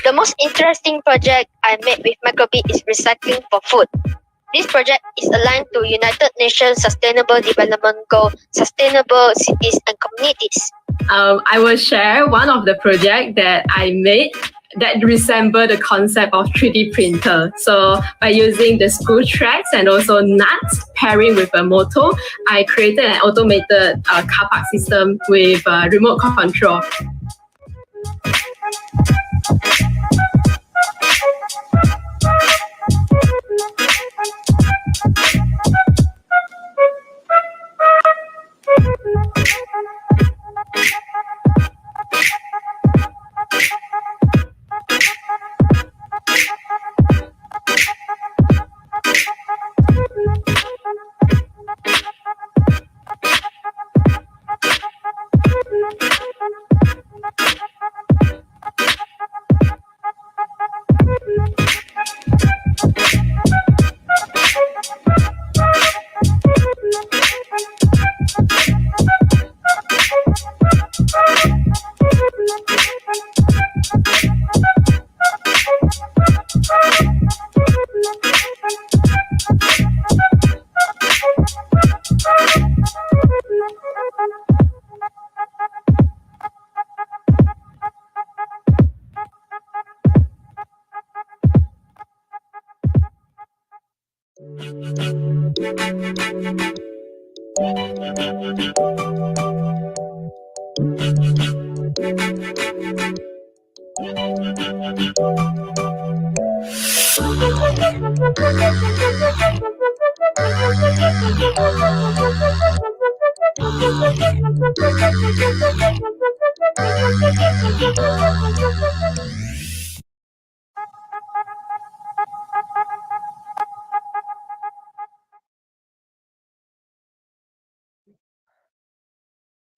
The most interesting project I made with Microbit is recycling for food. This project is aligned to United Nations Sustainable Development Goal, Sustainable Cities and Communities. I will share one of the project that I made that resemble the concept of 3D printer. So by using the screw threads and also nuts pairing with a motor, I created an automated car park system with remote control.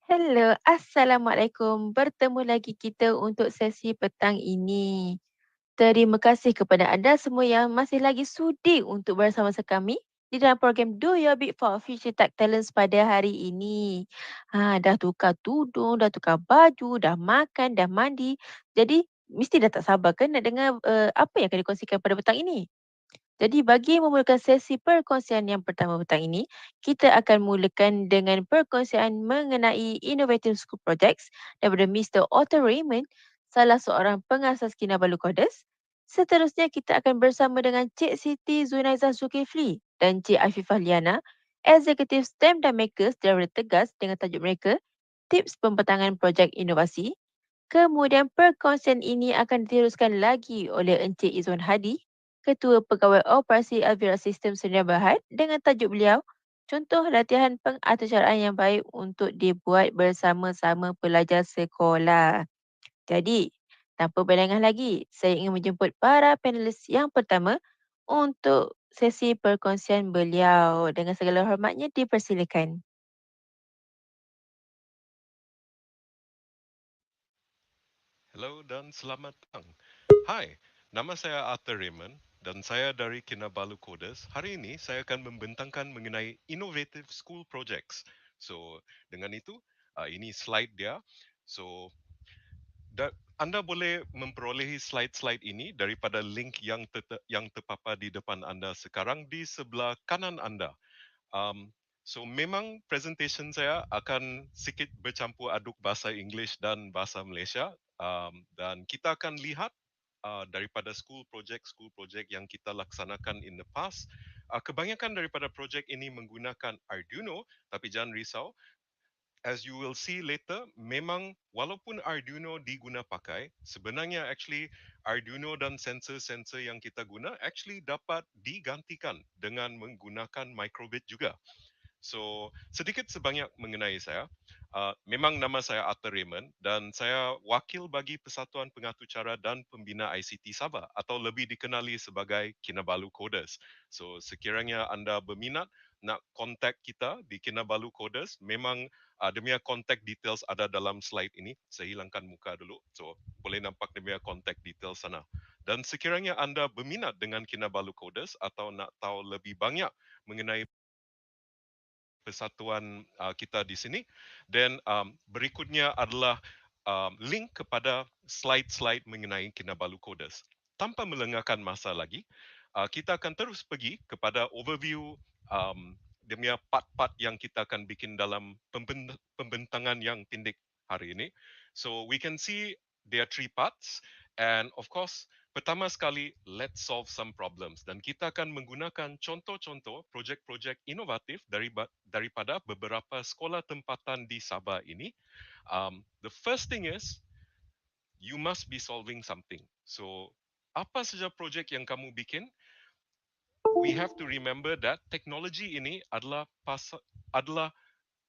Hello, Assalamualaikum. Bertemu lagi kita untuk sesi petang ini. Terima kasih kepada anda semua yang masih lagi sudi untuk bersama-sama kami di dalam program Do Your Bit for Future Tech Talents pada hari ini. Dah tukar tudung, dah tukar baju, dah makan, dah mandi. Jadi, mesti dah tak sabar kan nak dengar apa yang akan dikongsikan pada petang ini. Jadi bagi memulakan sesi perkongsian yang pertama petang ini, kita akan mulakan dengan perkongsian mengenai Innovative School Projects daripada Mr. Otto Raymond, salah seorang pengasas Kinabalu Kodes. Seterusnya kita akan bersama dengan Cik Siti Zunaizah Zulkifli dan Cik Afifah Liana, Executive STEM dan Makers daripada Tegas dengan tajuk mereka, Tips Pembentangan Projek Inovasi. Kemudian perkongsian ini akan diteruskan lagi oleh Encik Izwan Hadi, Ketua Pegawai Operasi Alvira Sistem Sedia Berhad dengan tajuk beliau, Contoh Latihan Pengaturcaraan yang Baik untuk dibuat bersama-sama pelajar sekolah. Jadi, tanpa berlengah lagi, saya ingin menjemput para panelis yang pertama untuk sesi perkongsian beliau. Dengan segala hormatnya, dipersilakan. Hello dan selamat datang. Hai, nama saya Arthur Raymond dan saya dari Kinabalu Kodes. Hari ini saya akan membentangkan mengenai Innovative School Projects. So, dengan itu, ini slide dia. So, anda boleh memperolehi slide-slide ini daripada link yang terpapar di depan anda sekarang di sebelah kanan anda. So memang presentation saya akan sikit bercampur aduk bahasa Inggeris dan bahasa Malaysia, dan kita akan lihat daripada school project yang kita laksanakan in the past. Kebanyakan daripada projek ini menggunakan Arduino, tapi jangan risau. As you will see later, memang walaupun Arduino diguna pakai, sebenarnya actually Arduino dan sensor-sensor yang kita guna actually dapat digantikan dengan menggunakan microbit juga. So, sedikit sebanyak mengenai saya. Memang nama saya Arthur Raymond dan saya wakil bagi Persatuan Pengaturcara dan Pembina ICT Sabah atau lebih dikenali sebagai Kinabalu Coders. So, sekiranya anda berminat nak kontak kita di Kinabalu Coders, memang demi kontak details ada dalam slide ini. Saya hilangkan muka dulu. So, boleh nampak demi kontak details sana. Dan sekiranya anda berminat dengan Kinabalu Coders atau nak tahu lebih banyak mengenai persatuan kita di sini, dan berikutnya adalah link kepada slide-slide mengenai Kinabalu Coders. Tanpa melengahkan masa lagi, kita akan terus pergi kepada overview demi part-part yang kita akan bikin dalam pembentangan yang pendek hari ini. So we can see there are 3 parts, and of course pertama sekali, let's solve some problems. Dan kita akan menggunakan contoh-contoh projek-projek inovatif daripada beberapa sekolah tempatan di Sabah ini. The first thing is, you must be solving something. So, apa saja projek yang kamu bikin, we have to remember that teknologi ini adalah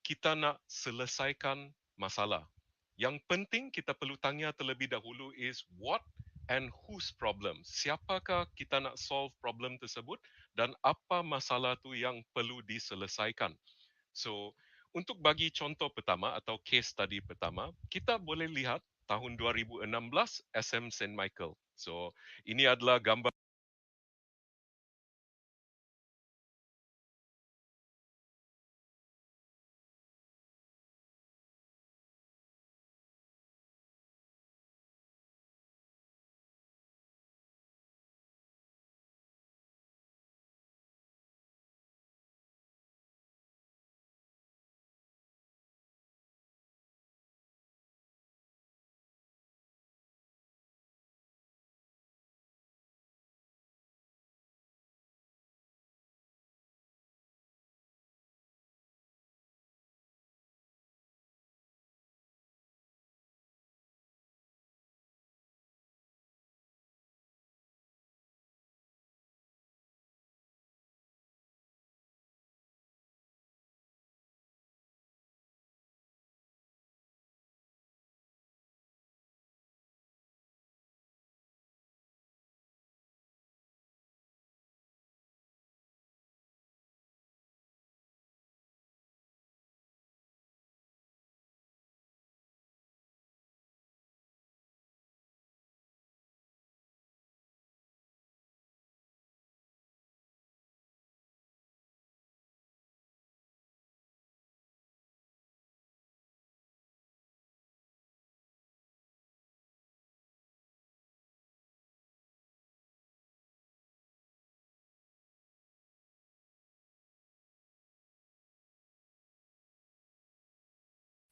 kita nak selesaikan masalah. Yang penting kita perlu tanya terlebih dahulu is what and whose problem. Siapakah kita nak solve problem tersebut dan apa masalah tu yang perlu diselesaikan. So, untuk bagi contoh pertama atau case study pertama, kita boleh lihat tahun 2016 SM St. Michael. So, ini adalah gambar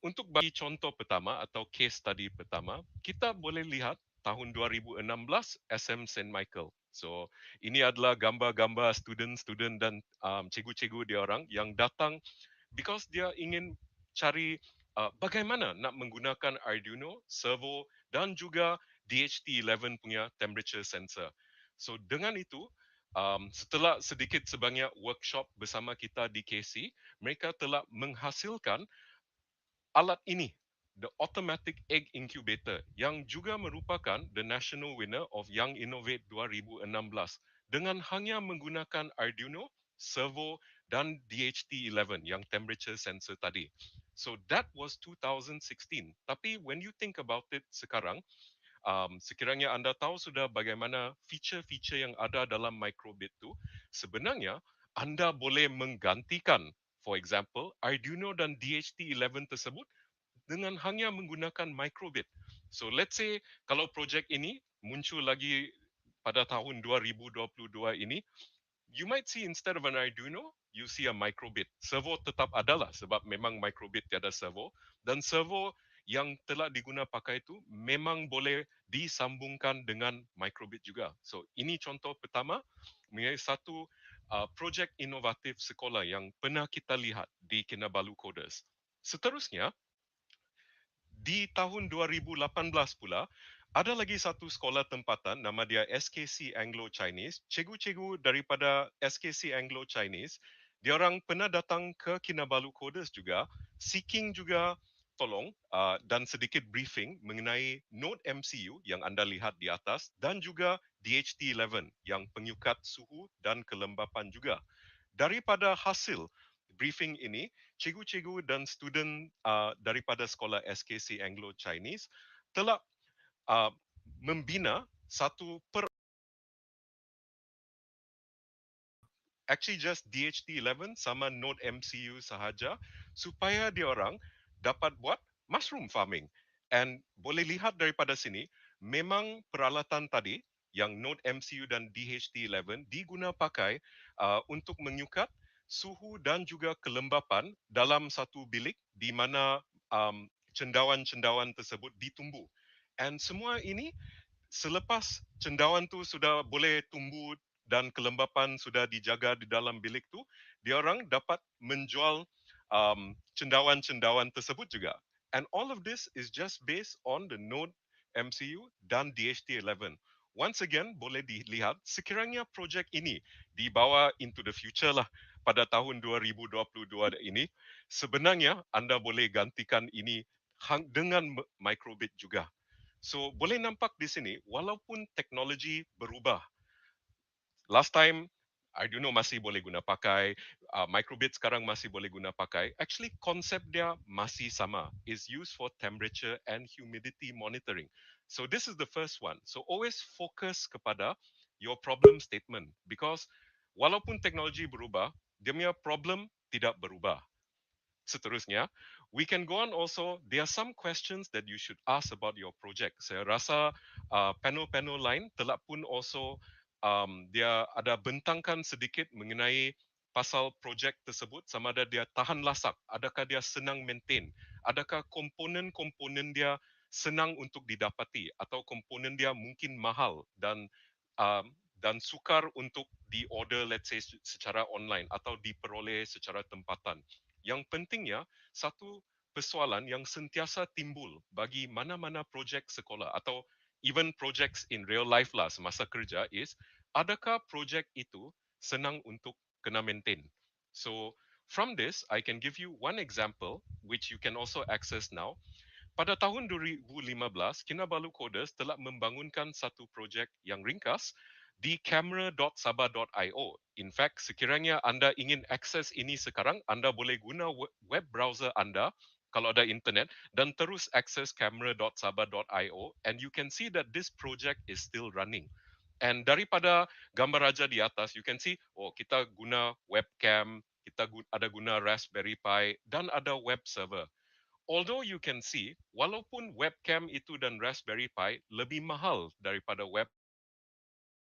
untuk bagi contoh pertama atau case study pertama, kita boleh lihat tahun 2016 SM St. Michael. So, ini adalah gambar-gambar student-student dan cikgu-cikgu dia orang yang datang because dia ingin cari bagaimana nak menggunakan Arduino, servo dan juga DHT11 punya temperature sensor. So, dengan itu, setelah sedikit sebanyak workshop bersama kita di KC, mereka telah menghasilkan alat ini, the Automatic Egg Incubator, yang juga merupakan the national winner of Young Innovate 2016 dengan hanya menggunakan Arduino, servo dan DHT11 yang temperature sensor tadi. So that was 2016. Tapi when you think about it sekarang, sekiranya anda tahu sudah bagaimana feature-feature yang ada dalam microbit tu, sebenarnya anda boleh menggantikan, for example, Arduino dan DHT11 tersebut dengan hanya menggunakan microbit. So let's say kalau projek ini muncul lagi pada tahun 2022 ini, you might see instead of an Arduino, you see a microbit. Servo tetap adalah sebab memang microbit tiada servo, dan servo yang telah diguna pakai itu memang boleh disambungkan dengan microbit juga. So ini contoh pertama mengenai satu projek inovatif sekolah yang pernah kita lihat di Kinabalu Coders. Seterusnya, di tahun 2018 pula, ada lagi satu sekolah tempatan nama dia SKC Anglo-Chinese. Cikgu-cikgu daripada SKC Anglo-Chinese, diorang pernah datang ke Kinabalu Coders juga, seeking juga tolong dan sedikit briefing mengenai Node MCU yang anda lihat di atas dan juga DHT11 yang penyukat suhu dan kelembapan juga. Daripada hasil briefing ini, cikgu-cikgu dan student daripada sekolah SKC Anglo-Chinese telah membina satu actually just DHT11 sama Node MCU sahaja supaya diorang dapat buat mushroom farming. And boleh lihat daripada sini, memang peralatan tadi yang Node MCU dan DHT11 diguna pakai untuk menyukat suhu dan juga kelembapan dalam satu bilik di mana cendawan-cendawan tersebut ditumbuh. And semua ini selepas cendawan tu sudah boleh tumbuh dan kelembapan sudah dijaga di dalam bilik tu, diorang dapat menjual cendawan-cendawan tersebut juga. And all of this is just based on the Node MCU dan DHT11. Once again, boleh dilihat sekiranya projek ini dibawa into the future lah pada tahun 2022 ini, sebenarnya anda boleh gantikan ini dengan microbit juga. So boleh nampak di sini walaupun teknologi berubah. Last time I don't know masih boleh guna pakai microbit sekarang masih boleh guna pakai. Actually konsep dia masih sama. Is used for temperature and humidity monitoring. So this is the first one. So always focus kepada your problem statement because walaupun teknologi berubah, dia punya problem tidak berubah. Seterusnya, we can go on also. There are some questions that you should ask about your project. Saya rasa panel-panel lain telah pun also dia ada bentangkan sedikit mengenai pasal projek tersebut sama ada dia tahan lasak, adakah dia senang maintain, adakah komponen-komponen dia senang untuk didapati atau komponen dia mungkin mahal dan sukar untuk di-order let's say secara online atau diperoleh secara tempatan. Yang pentingnya, satu persoalan yang sentiasa timbul bagi mana-mana projek sekolah atau even projects in real life lah semasa kerja is, adakah projek itu senang untuk kena maintain? So, from this, I can give you one example which you can also access now. Pada tahun 2015, Kinabalu Coders telah membangunkan satu projek yang ringkas di camera.sabah.io. In fact, sekiranya anda ingin akses ini sekarang, anda boleh guna web browser anda kalau ada internet dan terus akses camera.sabah.io and you can see that this project is still running. And daripada gambar raja di atas, you can see, oh kita guna webcam, kita ada guna Raspberry Pi dan ada web server. Although you can see, walaupun webcam itu dan Raspberry Pi lebih mahal daripada web,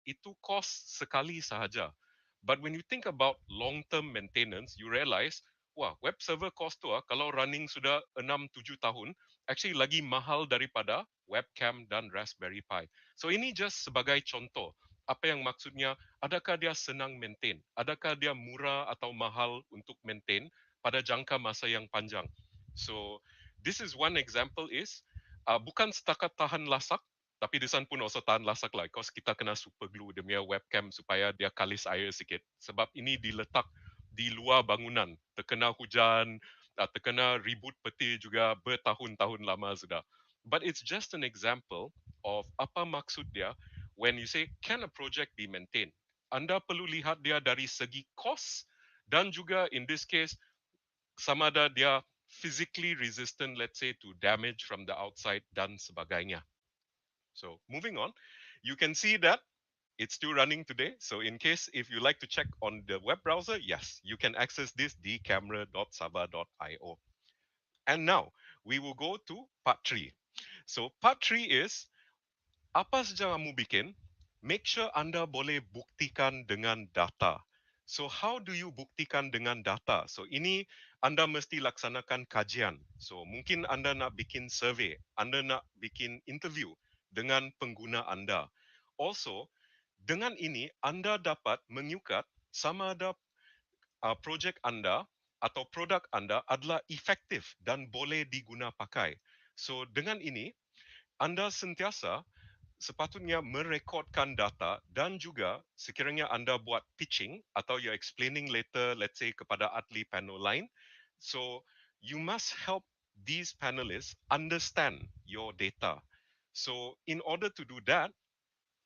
itu cost sekali sahaja. But when you think about long-term maintenance, you realize, wah, web server cost tu kalau running sudah 6-7 tahun, actually lagi mahal daripada webcam dan Raspberry Pi. So ini just sebagai contoh. Apa yang maksudnya, adakah dia senang maintain? Adakah dia murah atau mahal untuk maintain pada jangka masa yang panjang? So this is one example is bukan setakat tahan lasak, tapi di sana pun also tahan lasak lah. Because kita kena super glue dia punya webcam supaya dia kalis air sikit. Sebab ini diletak di luar bangunan. Terkena hujan, terkena ribut peti juga bertahun-tahun lama sudah. But it's just an example of apa maksud dia when you say, can a project be maintained? Anda perlu lihat dia dari segi cost dan juga in this case, sama ada dia physically resistant, let's say, to damage from the outside dan sebagainya. So moving on, you can see that it's still running today. So in case if you like to check on the web browser, yes, you can access this dcamera.sabah.io. And now we will go to part 3. So part 3 is apa saja kamu bikin, make sure anda boleh buktikan dengan data. So how do you buktikan dengan data? So ini anda mesti laksanakan kajian. So mungkin anda nak bikin survey, anda nak bikin interview dengan pengguna anda. Also, dengan ini anda dapat menyukat sama ada projek anda atau produk anda adalah efektif dan boleh diguna pakai. So dengan ini anda sentiasa sepatutnya merekodkan data dan juga sekiranya anda buat pitching atau you're explaining later, let's say kepada ahli panel lain, so you must help these panelists understand your data. So in order to do that,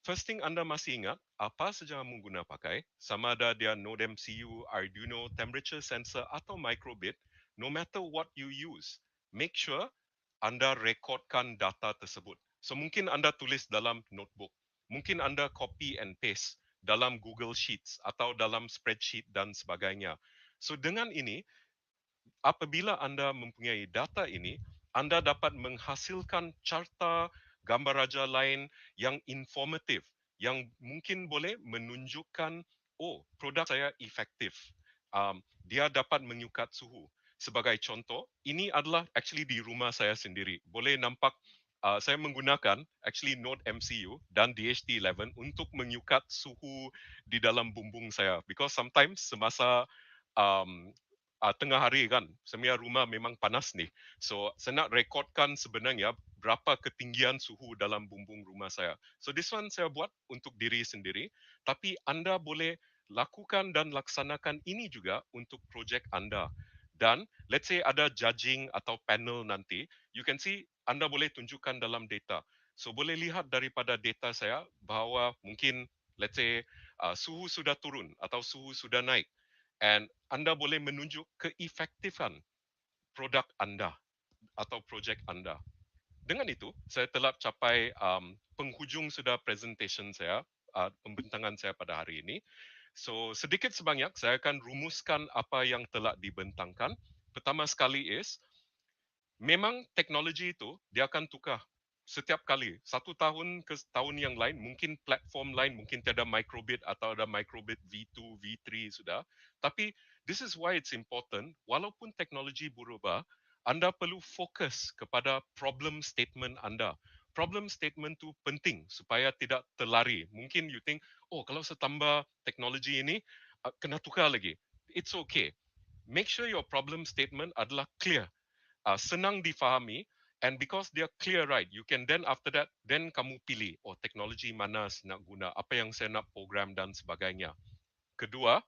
first thing anda masih ingat apa saja mengguna pakai, sama ada dia Node MCU, Arduino, temperature sensor atau microbit, no matter what you use, make sure anda rekodkan data tersebut. So mungkin anda tulis dalam notebook, mungkin anda copy and paste dalam Google Sheets atau dalam spreadsheet dan sebagainya. So dengan ini, apabila anda mempunyai data ini, anda dapat menghasilkan carta gambar raja lain yang informatif, yang mungkin boleh menunjukkan, oh, produk saya efektif. Dia dapat menyukat suhu. Sebagai contoh, ini adalah actually di rumah saya sendiri. Boleh nampak saya menggunakan actually Node MCU dan DHT11 untuk menyukat suhu di dalam bumbung saya. Because sometimes semasa tengah hari kan, semua rumah memang panas nih. So saya nak rekodkan sebenarnya berapa ketinggian suhu dalam bumbung rumah saya. So this one saya buat untuk diri sendiri, tapi anda boleh lakukan dan laksanakan ini juga untuk projek anda. Dan let's say ada judging atau panel nanti, you can see anda boleh tunjukkan dalam data. So boleh lihat daripada data saya bahawa mungkin let's say suhu sudah turun atau suhu sudah naik. And anda boleh menunjuk keefektifan produk anda atau projek anda. Dengan itu, saya telah capai penghujung sudah presentation saya, pembentangan saya pada hari ini. So, sedikit sebanyak saya akan rumuskan apa yang telah dibentangkan. Pertama sekali is, memang teknologi itu dia akan tukar setiap kali. 1 tahun ke tahun yang lain, mungkin platform lain, mungkin tiada microbit atau ada microbit V2, V3 sudah. Tapi this is why it's important, walaupun teknologi berubah, anda perlu fokus kepada problem statement anda. Problem statement tu penting supaya tidak terlari. Mungkin you think, oh kalau saya tambah teknologi ini, kena tukar lagi. It's okay. Make sure your problem statement adalah clear, senang difahami, and because they are clear, right, you can then after that, then kamu pilih, oh teknologi mana saya nak guna, apa yang saya nak program dan sebagainya. Kedua,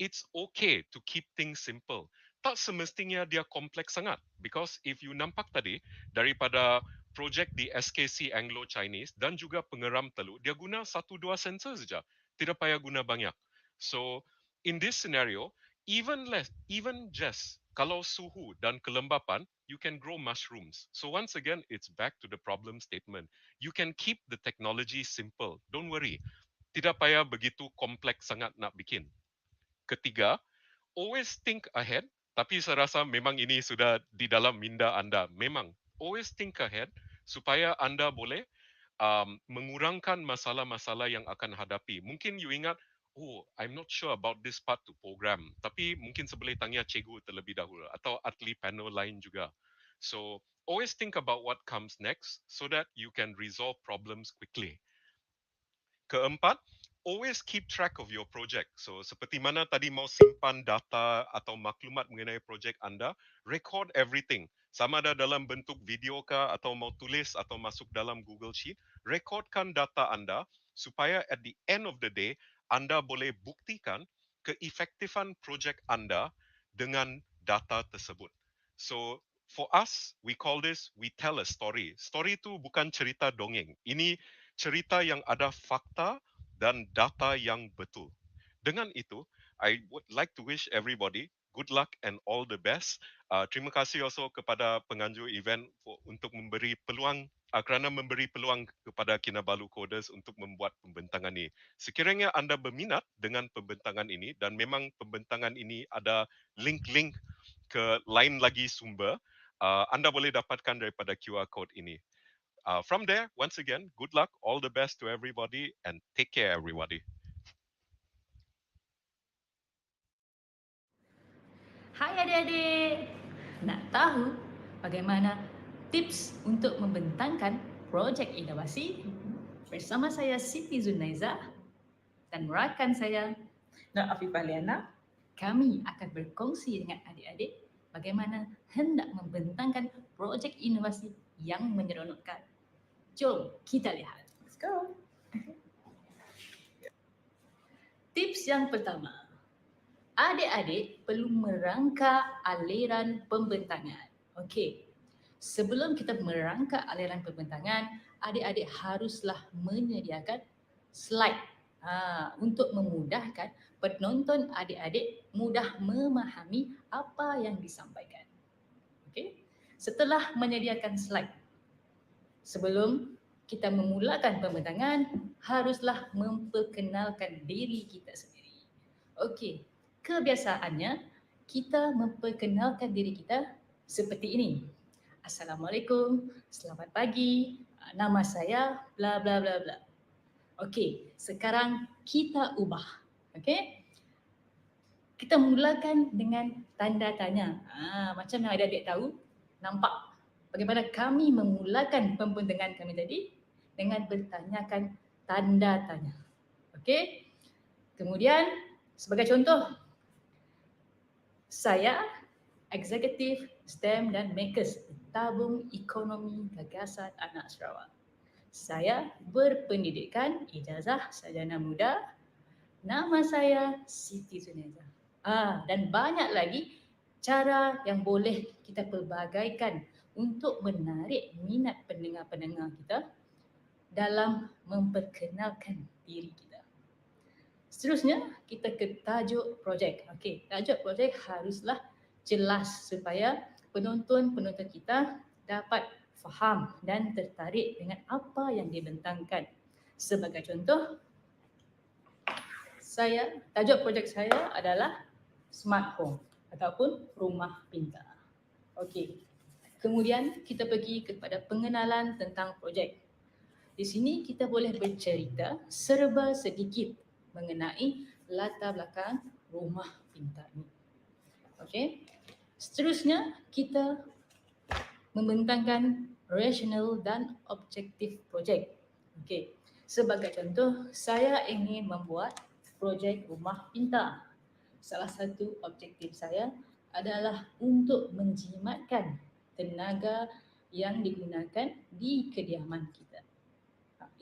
it's okay to keep things simple. Tak semestinya dia kompleks sangat, because if you nampak tadi, daripada projek di SKC Anglo-Chinese dan juga pengeram telur, dia guna 1-2 sensor saja, tidak payah guna banyak. So, in this scenario, even just kalau suhu dan kelembapan, you can grow mushrooms. So once again, it's back to the problem statement. You can keep the technology simple. Don't worry. Tidak payah begitu kompleks sangat nak bikin. Ketiga, always think ahead. Tapi saya rasa memang ini sudah di dalam minda anda. Memang, always think ahead supaya anda boleh mengurangkan masalah-masalah yang akan hadapi. Mungkin you ingat, oh, I'm not sure about this part to program. Tapi mungkin boleh tanya cikgu terlebih dahulu atau ahli panel lain juga. So, always think about what comes next so that you can resolve problems quickly. Keempat, always keep track of your project. So, seperti mana tadi mau simpan data atau maklumat mengenai projek anda, record everything. Sama ada dalam bentuk video kah atau mau tulis atau masuk dalam Google Sheet, rekodkan data anda supaya at the end of the day, anda boleh buktikan keefektifan projek anda dengan data tersebut. So, for us, we call this, we tell a story. Story itu bukan cerita dongeng. Ini cerita yang ada fakta dan data yang betul. Dengan itu, I would like to wish everybody good luck and all the best. Terima kasih also kepada penganjur event untuk memberi peluang, kerana memberi peluang kepada Kinabalu Coders untuk membuat pembentangan ini. Sekiranya anda berminat dengan pembentangan ini dan memang pembentangan ini ada link-link ke lain lagi sumber, anda boleh dapatkan daripada QR code ini. From there, once again, good luck, all the best to everybody, and take care, everybody. Hai adik-adik, nak tahu bagaimana tips untuk membentangkan projek inovasi? Bersama saya Siti Zunaiza dan rakan saya Afifah Liana. Kami akan berkongsi dengan adik-adik bagaimana hendak membentangkan projek inovasi yang menyeronokkan. Jom kita lihat. go. Tips yang pertama, adik-adik perlu merangka aliran pembentangan. Okey, sebelum kita merangka aliran pembentangan, adik-adik haruslah menyediakan slide untuk memudahkan penonton adik-adik mudah memahami apa yang disampaikan. Okey, setelah menyediakan slide, sebelum kita memulakan pembentangan, haruslah memperkenalkan diri kita sendiri. Okey, kebiasaannya kita memperkenalkan diri kita seperti ini. Assalamualaikum, selamat pagi, nama saya bla bla bla bla. Okey, sekarang kita ubah. Okey, kita mulakan dengan tanda tanya. Macam yang adik-adik tahu, nampak bagaimana kami memulakan pembentangan kami tadi dengan bertanyakan tanda tanya. Okey. Kemudian sebagai contoh, saya eksekutif STEM dan Makers Tabung Ekonomi Gagasan Anak Sarawak. Saya berpendidikan ijazah sarjana muda. Nama saya Siti Zuneza. Dan banyak lagi cara yang boleh kita pelbagaikan untuk menarik minat pendengar-pendengar kita dalam memperkenalkan diri kita. Seterusnya, kita ke tajuk projek. Okey, tajuk projek haruslah jelas supaya penonton-penonton kita dapat faham dan tertarik dengan apa yang dibentangkan. Sebagai contoh, tajuk projek saya adalah Smart Home ataupun rumah pintar. Okey. Kemudian kita pergi kepada pengenalan tentang projek. Di sini kita boleh bercerita serba sedikit mengenai latar belakang rumah pintar ini. Okey. Seterusnya kita membentangkan rasional dan objektif projek. Okey. Sebagai contoh, saya ingin membuat projek rumah pintar. Salah satu objektif saya adalah untuk menjimatkan tenaga yang digunakan di kediaman kita.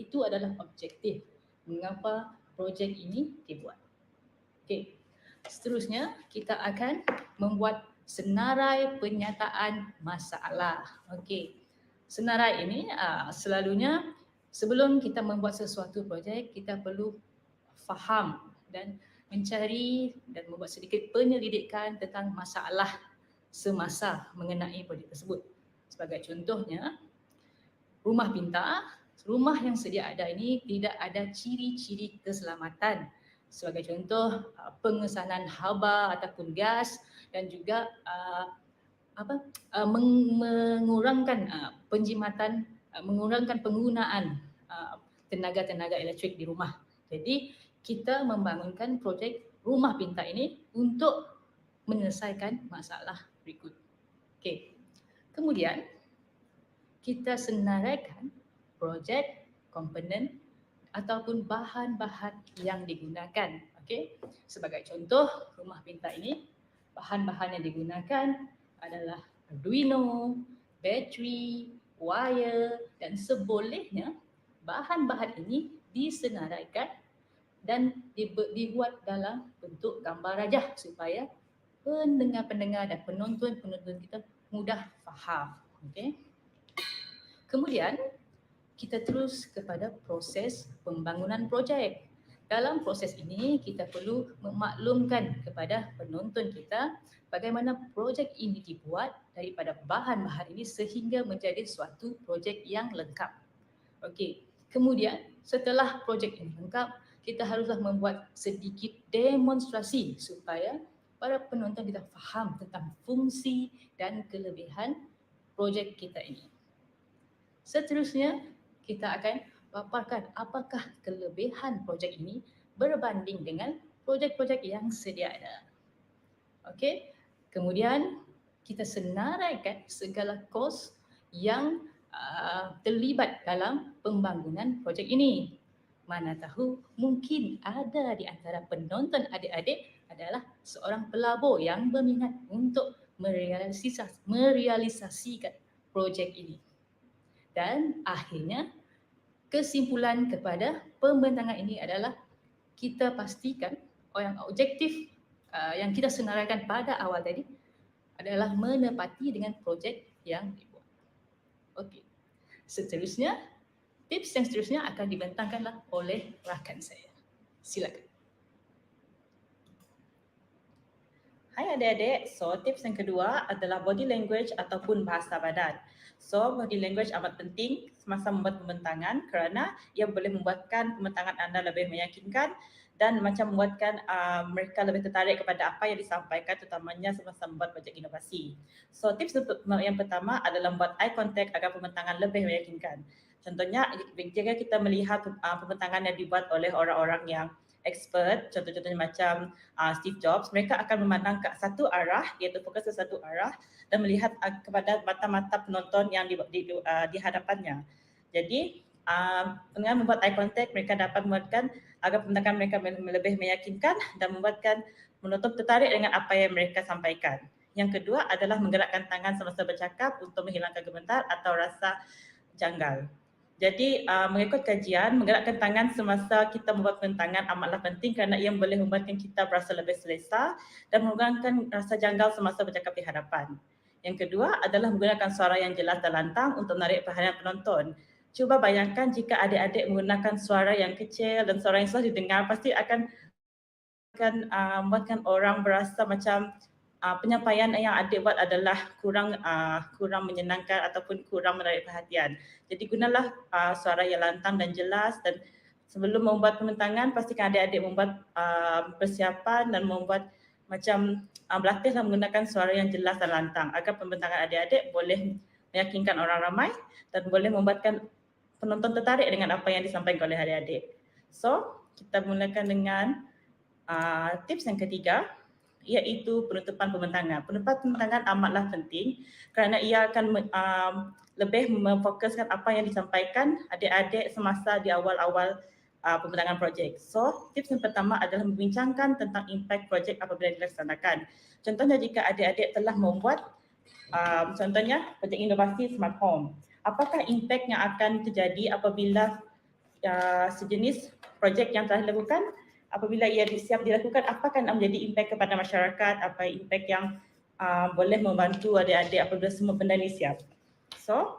Itu adalah objektif mengapa projek ini dibuat. Okey. Seterusnya kita akan membuat senarai penyataan masalah. Okey. Senarai ini selalunya sebelum kita membuat sesuatu projek, kita perlu faham dan mencari dan membuat sedikit penyelidikan tentang masalah semasa mengenai projek tersebut. Sebagai contohnya, rumah pintar, rumah yang sedia ada ini tidak ada ciri-ciri keselamatan. Sebagai contoh, pengesanan haba ataupun gas dan juga mengurangkan penjimatan, mengurangkan penggunaan tenaga-tenaga elektrik di rumah. Jadi kita membangunkan projek rumah pintar ini untuk menyelesaikan masalah berikut. Okey. Kemudian kita senaraikan projek, komponen ataupun bahan-bahan yang digunakan. Okey. Sebagai contoh, rumah pintar ini bahan-bahan yang digunakan adalah Arduino, bateri, wire dan sebolehnya bahan-bahan ini disenaraikan dan dibuat dalam bentuk gambar rajah supaya pendengar-pendengar dan penonton-penonton kita mudah faham. Okay. Kemudian kita terus kepada proses pembangunan projek. Dalam proses ini kita perlu memaklumkan kepada penonton kita bagaimana projek ini dibuat daripada bahan-bahan ini sehingga menjadi suatu projek yang lengkap. Okey. Kemudian setelah projek ini lengkap, kita haruslah membuat sedikit demonstrasi supaya para penonton kita faham tentang fungsi dan kelebihan projek kita ini. Seterusnya, kita akan paparkan apakah kelebihan projek ini berbanding dengan projek-projek yang sedia ada. Okey. Kemudian kita senaraikan segala kos yang terlibat dalam pembangunan projek ini. Mana tahu mungkin ada di antara penonton adik-adik adalah seorang pelabur yang berminat untuk merealisasikan projek ini. Dan akhirnya kesimpulan kepada pembentangan ini adalah kita pastikan yang objektif yang kita senaraikan pada awal tadi adalah menepati dengan projek yang dibuat. Okey. Seterusnya, tips yang seterusnya akan dibentangkanlah oleh rakan saya. Silakan. Hai adik-adik, so tips yang kedua adalah body language ataupun bahasa badan. So body language amat penting semasa membuat pembentangan kerana ia boleh membuatkan pembentangan anda lebih meyakinkan dan macam membuatkan mereka lebih tertarik kepada apa yang disampaikan terutamanya semasa membuat projek inovasi. So tips yang pertama adalah membuat eye contact agar pembentangan lebih meyakinkan. Contohnya jika kita melihat pembentangan yang dibuat oleh orang-orang yang expert, contoh-contohnya macam Steve Jobs, mereka akan memandang ke satu arah, iaitu fokus ke satu arah dan melihat kepada mata-mata penonton yang di hadapannya. Jadi dengan membuat eye contact, mereka dapat membuatkan agar pembentangan mereka lebih meyakinkan dan membuatkan penonton tertarik dengan apa yang mereka sampaikan. Yang kedua adalah menggerakkan tangan semasa bercakap untuk menghilangkan gemetar atau rasa janggal. Jadi mengikut kajian, menggerakkan tangan semasa kita membuat pembentangan amatlah penting kerana ia boleh membuatkan kita berasa lebih selesa dan mengurangkan rasa janggal semasa bercakap di hadapan. Yang kedua adalah menggunakan suara yang jelas dan lantang untuk menarik perhatian penonton. Cuba bayangkan jika adik-adik menggunakan suara yang kecil dan suara yang susah didengar, pasti akan membuatkan orang berasa macam penyampaian yang adik buat adalah kurang menyenangkan ataupun kurang menarik perhatian. Jadi gunalah suara yang lantang dan jelas dan sebelum membuat pembentangan pastikan adik-adik membuat persiapan dan membuat macam berlatihlah menggunakan suara yang jelas dan lantang agar pembentangan adik-adik boleh meyakinkan orang ramai dan boleh membuatkan penonton tertarik dengan apa yang disampaikan oleh adik-adik. So, kita mulakan dengan tips yang ketiga, iaitu penutupan pembentangan. Penutupan pembentangan amatlah penting kerana ia akan lebih memfokuskan apa yang disampaikan adik-adik semasa di awal-awal pembentangan projek. So, tips yang pertama adalah membincangkan tentang impak projek apabila dilaksanakan. Contohnya jika adik-adik telah membuat contohnya projek inovasi smart home. Apakah impak yang akan terjadi apabila sejenis projek yang telah dilakukan apabila ia siap dilakukan, apa akan menjadi impak kepada masyarakat, apa impak yang boleh membantu adik-adik apabila semua benda ini siap. So,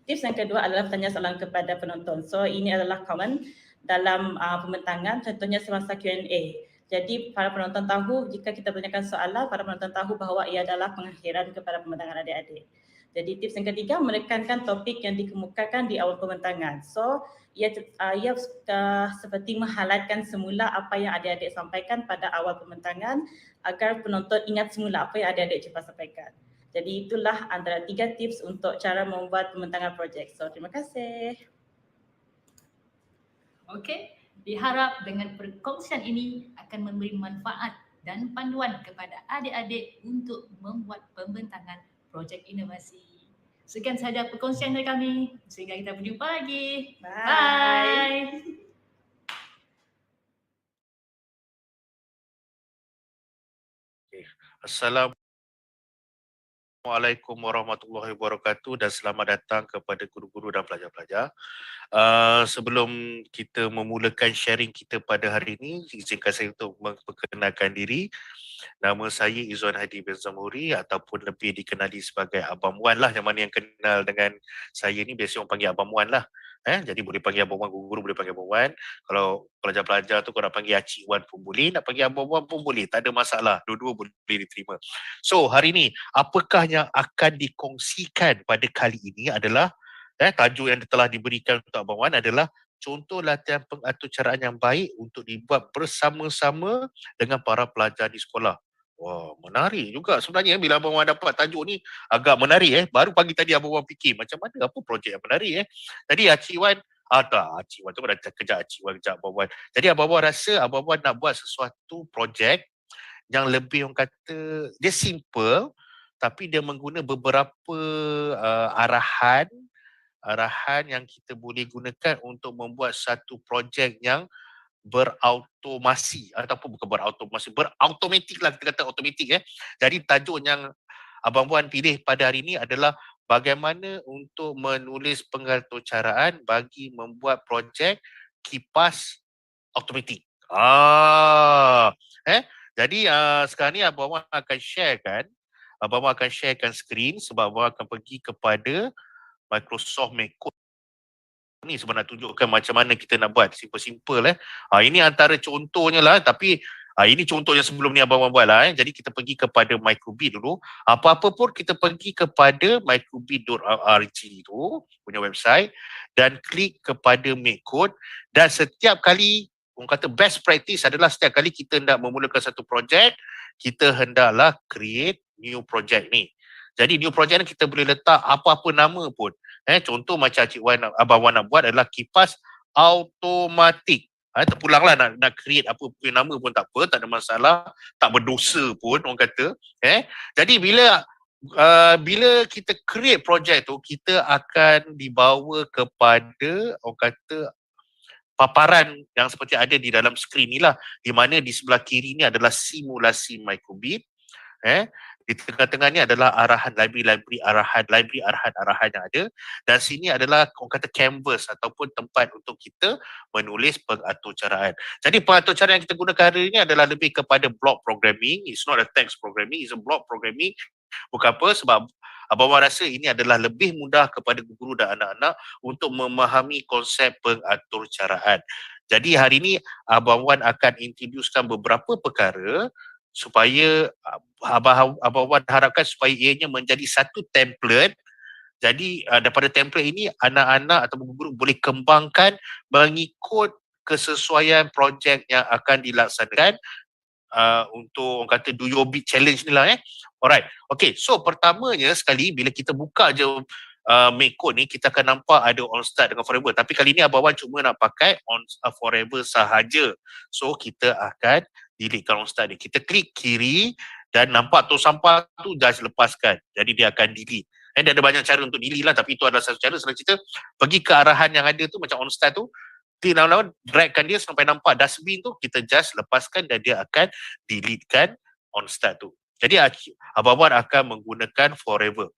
tips yang kedua adalah bertanya soalan kepada penonton. So, ini adalah common dalam pembentangan, contohnya semasa Q&A. Jadi, para penonton tahu, jika kita bertanyakan soalan, para penonton tahu bahawa ia adalah pengakhiran kepada pembentangan adik-adik. Jadi tips yang ketiga, menekankan topik yang dikemukakan di awal pembentangan. So, ia seperti menghalatkan semula apa yang adik-adik sampaikan pada awal pembentangan agar penonton ingat semula apa yang adik-adik cuba sampaikan. Jadi itulah antara 3 tips untuk cara membuat pembentangan projek. So, terima kasih. Okey, diharap dengan perkongsian ini akan memberi manfaat dan panduan kepada adik-adik untuk membuat pembentangan projek inovasi. Sekian sahaja perkongsian dari kami. Sehingga kita berjumpa lagi. Bye. Assalamualaikum warahmatullahi wabarakatuh dan selamat datang kepada guru-guru dan pelajar-pelajar. Sebelum kita memulakan sharing kita pada hari ini, izinkan saya untuk memperkenalkan diri. Nama saya Izzuan Hadi bin Zamuri ataupun lebih dikenali sebagai Abang Wan lah, yang mana yang kenal dengan saya ni biasa orang panggil Abang Wan lah. Jadi boleh panggil Abang Wan, guru boleh panggil Abang Wan. Kalau pelajar-pelajar tu kau nak panggil Acik Wan pun boleh, nak panggil Abang Wan pun boleh, tak ada masalah. Dua-dua boleh diterima. So hari ni apakah yang akan dikongsikan pada kali ini adalah tajuk yang telah diberikan untuk Abang Wan adalah contoh latihan pengaturcaraan yang baik untuk dibuat bersama-sama dengan para pelajar di sekolah. Wah, menarik juga sebenarnya bila Abang Wan dapat tajuk ni, agak menarik. Baru pagi tadi Abang Wan fikir macam mana, apa projek yang menarik. Tadi Acik Wan, Acik Wan tu dah kejap Acik Wan, kejap Abang Wan. Jadi Abang Wan rasa Abang Wan nak buat sesuatu projek yang lebih orang kata dia simple tapi dia mengguna beberapa arahan yang kita boleh gunakan untuk membuat satu projek yang berautomasi ataupun bukan berautomasi, berautomatik lah, kita kata automatik. Jadi tajuk yang Abang Wan pilih pada hari ini adalah bagaimana untuk menulis pengaturcaraan bagi membuat projek kipas automatik. Jadi sekarang ni Abang Wan akan sharekan skrin sebab Abang akan pergi kepada Microsoft Code ni sebab nak tunjukkan macam mana kita nak buat simple-simple. Ini antara contohnya lah, tapi ini contoh yang sebelum ni Abang buat lah. Jadi kita pergi kepada microbit dulu. Apa-apa pun kita pergi kepada microbit.org tu punya website dan klik kepada make code, dan setiap kali orang kata best practice adalah setiap kali kita hendak memulakan satu projek, kita hendaklah create new project ni. Jadi new project ni kita boleh letak apa-apa nama pun. Contoh macam Abang Wan nak buat adalah kipas automatik. Terpulanglah nak create apa pun nama pun tak apa, tak ada masalah, tak berdosa pun orang kata. Jadi bila kita create project tu, kita akan dibawa kepada orang kata paparan yang seperti ada di dalam skrin ni lah, di mana di sebelah kiri ni adalah simulasi microbit. Di tengah-tengah ni adalah arahan library yang ada, dan sini adalah orang kata canvas ataupun tempat untuk kita menulis pengaturcaraan. Jadi pengaturcaraan yang kita gunakan hari ini adalah lebih kepada block programming. It's not a text programming, it's a block programming. Bukan apa, sebab Abang Wan rasa ini adalah lebih mudah kepada guru dan anak-anak untuk memahami konsep pengaturcaraan. Jadi hari ini Abang Wan akan introducekan beberapa perkara supaya Abang Wan harapkan supaya ianya menjadi satu template. Jadi daripada template ini anak-anak atau guru boleh kembangkan mengikut kesesuaian projek yang akan dilaksanakan untuk orang kata do your bit challenge ni lah. Alright. Okay, so pertamanya sekali bila kita buka je make code ni, kita akan nampak ada on start dengan forever. Tapi kali ni Abang Wan cuma nak pakai on forever sahaja. So kita akan deletekan on start ni. Kita klik kiri dan nampak tong sampah tu dah lepaskan. Jadi dia akan delete. Dia ada banyak cara untuk delete lah, tapi itu adalah satu cara. Senang cerita, pergi ke arahan yang ada tu macam on start tu, klik lawan-lawan, dragkan dia sampai nampak dustbin tu, kita just lepaskan dan dia akan deletekan on start tu. Jadi Abang Wan akan menggunakan forever.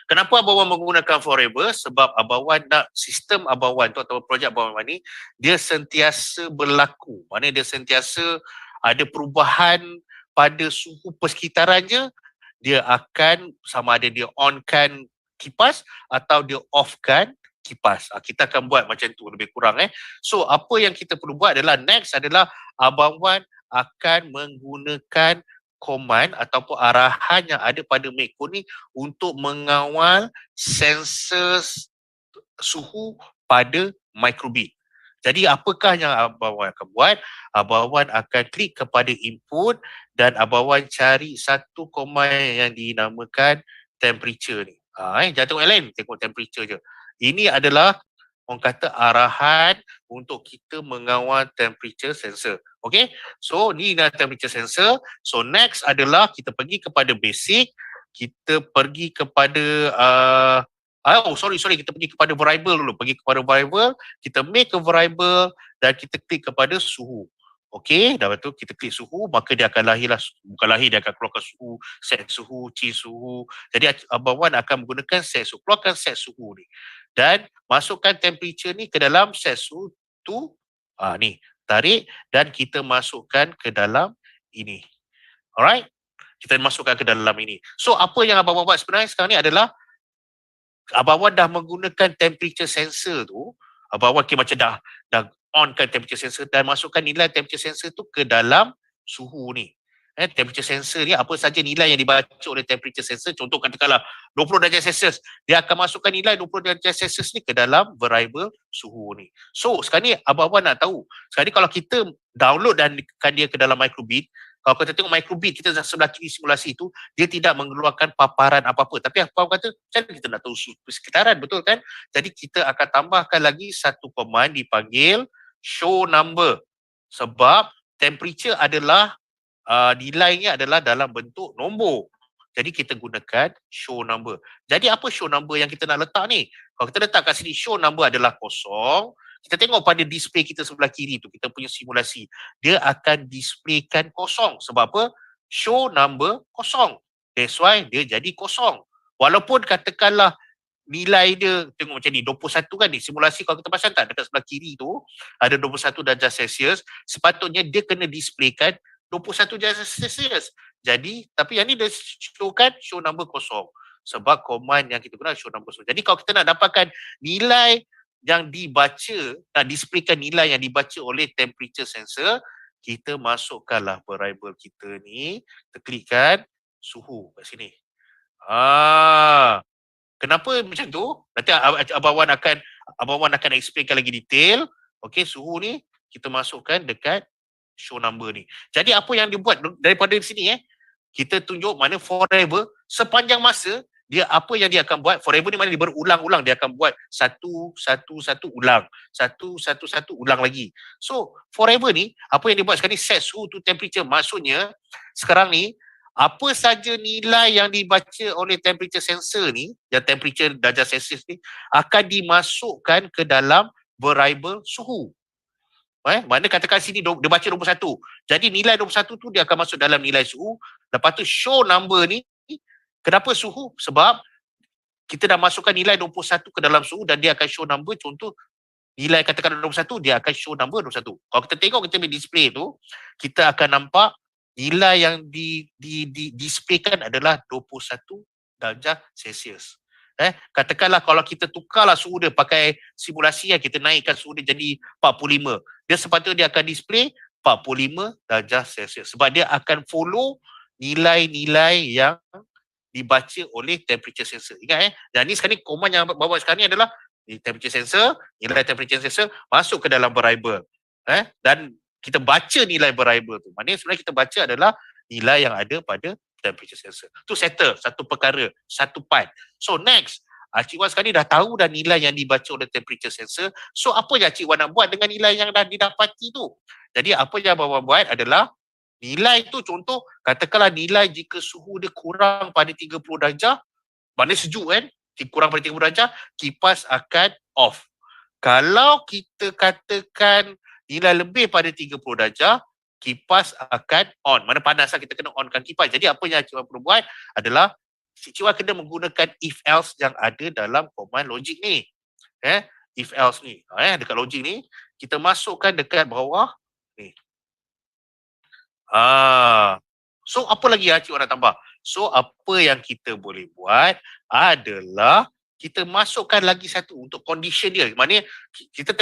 Kenapa Abang Wan menggunakan forever? Sebab Abang Wan nak sistem Abang Wan tu atau projek Abang Wan ni, dia sentiasa berlaku. Maknanya dia sentiasa ada perubahan pada suhu persekitarannya, dia akan sama ada dia on-kan kipas atau dia off-kan kipas. Kita akan buat macam tu lebih kurang. So apa yang kita perlu buat adalah next adalah Abang Wan akan menggunakan command ataupun arahan yang ada pada make code ni untuk mengawal sensor suhu pada microbit. Jadi apakah yang Abang Wan akan buat? Abang Wan akan klik kepada input dan Abang Wan cari satu command yang dinamakan temperature ni. Jangan tengok yang lain, tengok temperature je. Ini adalah orang kata arahan untuk kita mengawal temperature sensor. Okay, so ni adalah temperature sensor. So next adalah kita pergi kepada basic, kita pergi kepada kita pergi kepada variable dulu. Pergi kepada variable, kita make a variable dan kita klik kepada suhu. Okey, dah betul, kita klik suhu, maka dia akan lahirlah, bukan lahir, dia akan keluarkan suhu, set suhu, change suhu. Jadi Abang Wan akan menggunakan set suhu, keluarkan set suhu ni. Dan masukkan temperature ni ke dalam set suhu tu, ni, tarik dan kita masukkan ke dalam ini. Alright? Kita masukkan ke dalam ini. So apa yang Abang Wan buat sebenarnya sekarang ni adalah Abang Wan dah menggunakan temperature sensor tu. Abang Wan macam dah on-kan temperature sensor dan masukkan nilai temperature sensor tu ke dalam suhu ni. Temperature sensor ni apa saja nilai yang dibaca oleh temperature sensor, contoh katakanlah 20 darjah Celsius, dia akan masukkan nilai 20 darjah Celsius ni ke dalam variable suhu ni. So sekarang ni Abang Wan nak tahu, sekarang ni kalau kita download dan kan dia ke dalam microbit, kalau kita tengok microbit kita sebelah kiri simulasi tu, dia tidak mengeluarkan paparan apa-apa. Tapi Abang kata, macam mana kita nak tahu suhu persekitaran, betul kan? Jadi kita akan tambahkan lagi satu command dipanggil show number. Sebab temperature adalah nilainya adalah dalam bentuk nombor. Jadi kita gunakan show number. Jadi apa show number yang kita nak letak ni? Kalau kita letak kat sini show number adalah kosong, kita tengok pada display kita sebelah kiri tu, kita punya simulasi, dia akan displaykan kosong. Sebab apa? Show number kosong. That's why dia jadi kosong. Walaupun katakanlah nilai dia tengok macam ni 21 kan ni, simulasi kalau kita pasang tak dekat sebelah kiri tu ada 21 darjah Celsius, sepatutnya dia kena displaykan 21 darjah Celsius. Jadi tapi yang ni dia show number kosong sebab command yang kita guna show number kosong. Jadi kalau kita nak dapatkan nilai yang dibaca, nak displaykan nilai yang dibaca oleh temperature sensor, kita masukkanlah variable kita ni, kita klikkan suhu kat sini. Kenapa macam tu? Nanti Abang Wan akan explainkan lagi detail. Okey, suhu ni kita masukkan dekat show number ni. Jadi apa yang dia buat daripada sini kita tunjuk mana forever sepanjang masa dia apa yang dia akan buat. Forever ni mana dia berulang-ulang, dia akan buat satu ulang, satu ulang lagi. So forever ni apa yang dia buat sekarang ni set suhu to temperature. Maksudnya sekarang ni apa saja nilai yang dibaca oleh temperature sensor ni, yang temperature darjah Celsius ni akan dimasukkan ke dalam variable suhu. Mana katakan sini dia baca 21. Jadi nilai 21 tu dia akan masuk dalam nilai suhu. Lepas tu show number ni, kenapa suhu? Sebab kita dah masukkan nilai 21 ke dalam suhu dan dia akan show number. Contoh nilai katakan 21, dia akan show number 21. Kalau kita tengok kita punya display tu, kita akan nampak nilai yang displaykan adalah 21 darjah Celsius. Katakanlah kalau kita tukarlah suhu dia pakai simulasi kita naikkan suhu dia jadi 45. Dia sepatutnya dia akan display 45 darjah Celsius sebab dia akan follow nilai-nilai yang dibaca oleh temperature sensor. Ingat dan ni sekarang ni command yang bawa sekarang ni adalah temperature sensor, nilai temperature sensor masuk ke dalam variable. Dan kita baca nilai variable tu. Maknanya sebenarnya kita baca adalah nilai yang ada pada temperature sensor. Tu settle, satu perkara, satu part. So next, Cik Wan sekarang ni dah tahu dah nilai yang dibaca oleh temperature sensor. So apa yang Cik Wan nak buat dengan nilai yang dah didapati tu? Jadi apa yang Abang Wan buat adalah nilai tu, contoh katakanlah nilai jika suhu dia kurang pada 30 darjah, maknanya sejuk kan? Kurang pada 30 darjah, kipas akan off. Kalau kita katakan nilai lebih pada 30 darjah, kipas akan on. Mana panas kita kena onkan kipas. Jadi apa yang Cik Wan perlu buat adalah Cik Wan kena menggunakan if else yang ada dalam command logik ni. If else ni. Dekat logik ni, kita masukkan dekat bawah ni. So apa lagi Cik Wan nak tambah? So apa yang kita boleh buat adalah kita masukkan lagi satu untuk condition dia. Maknanya kita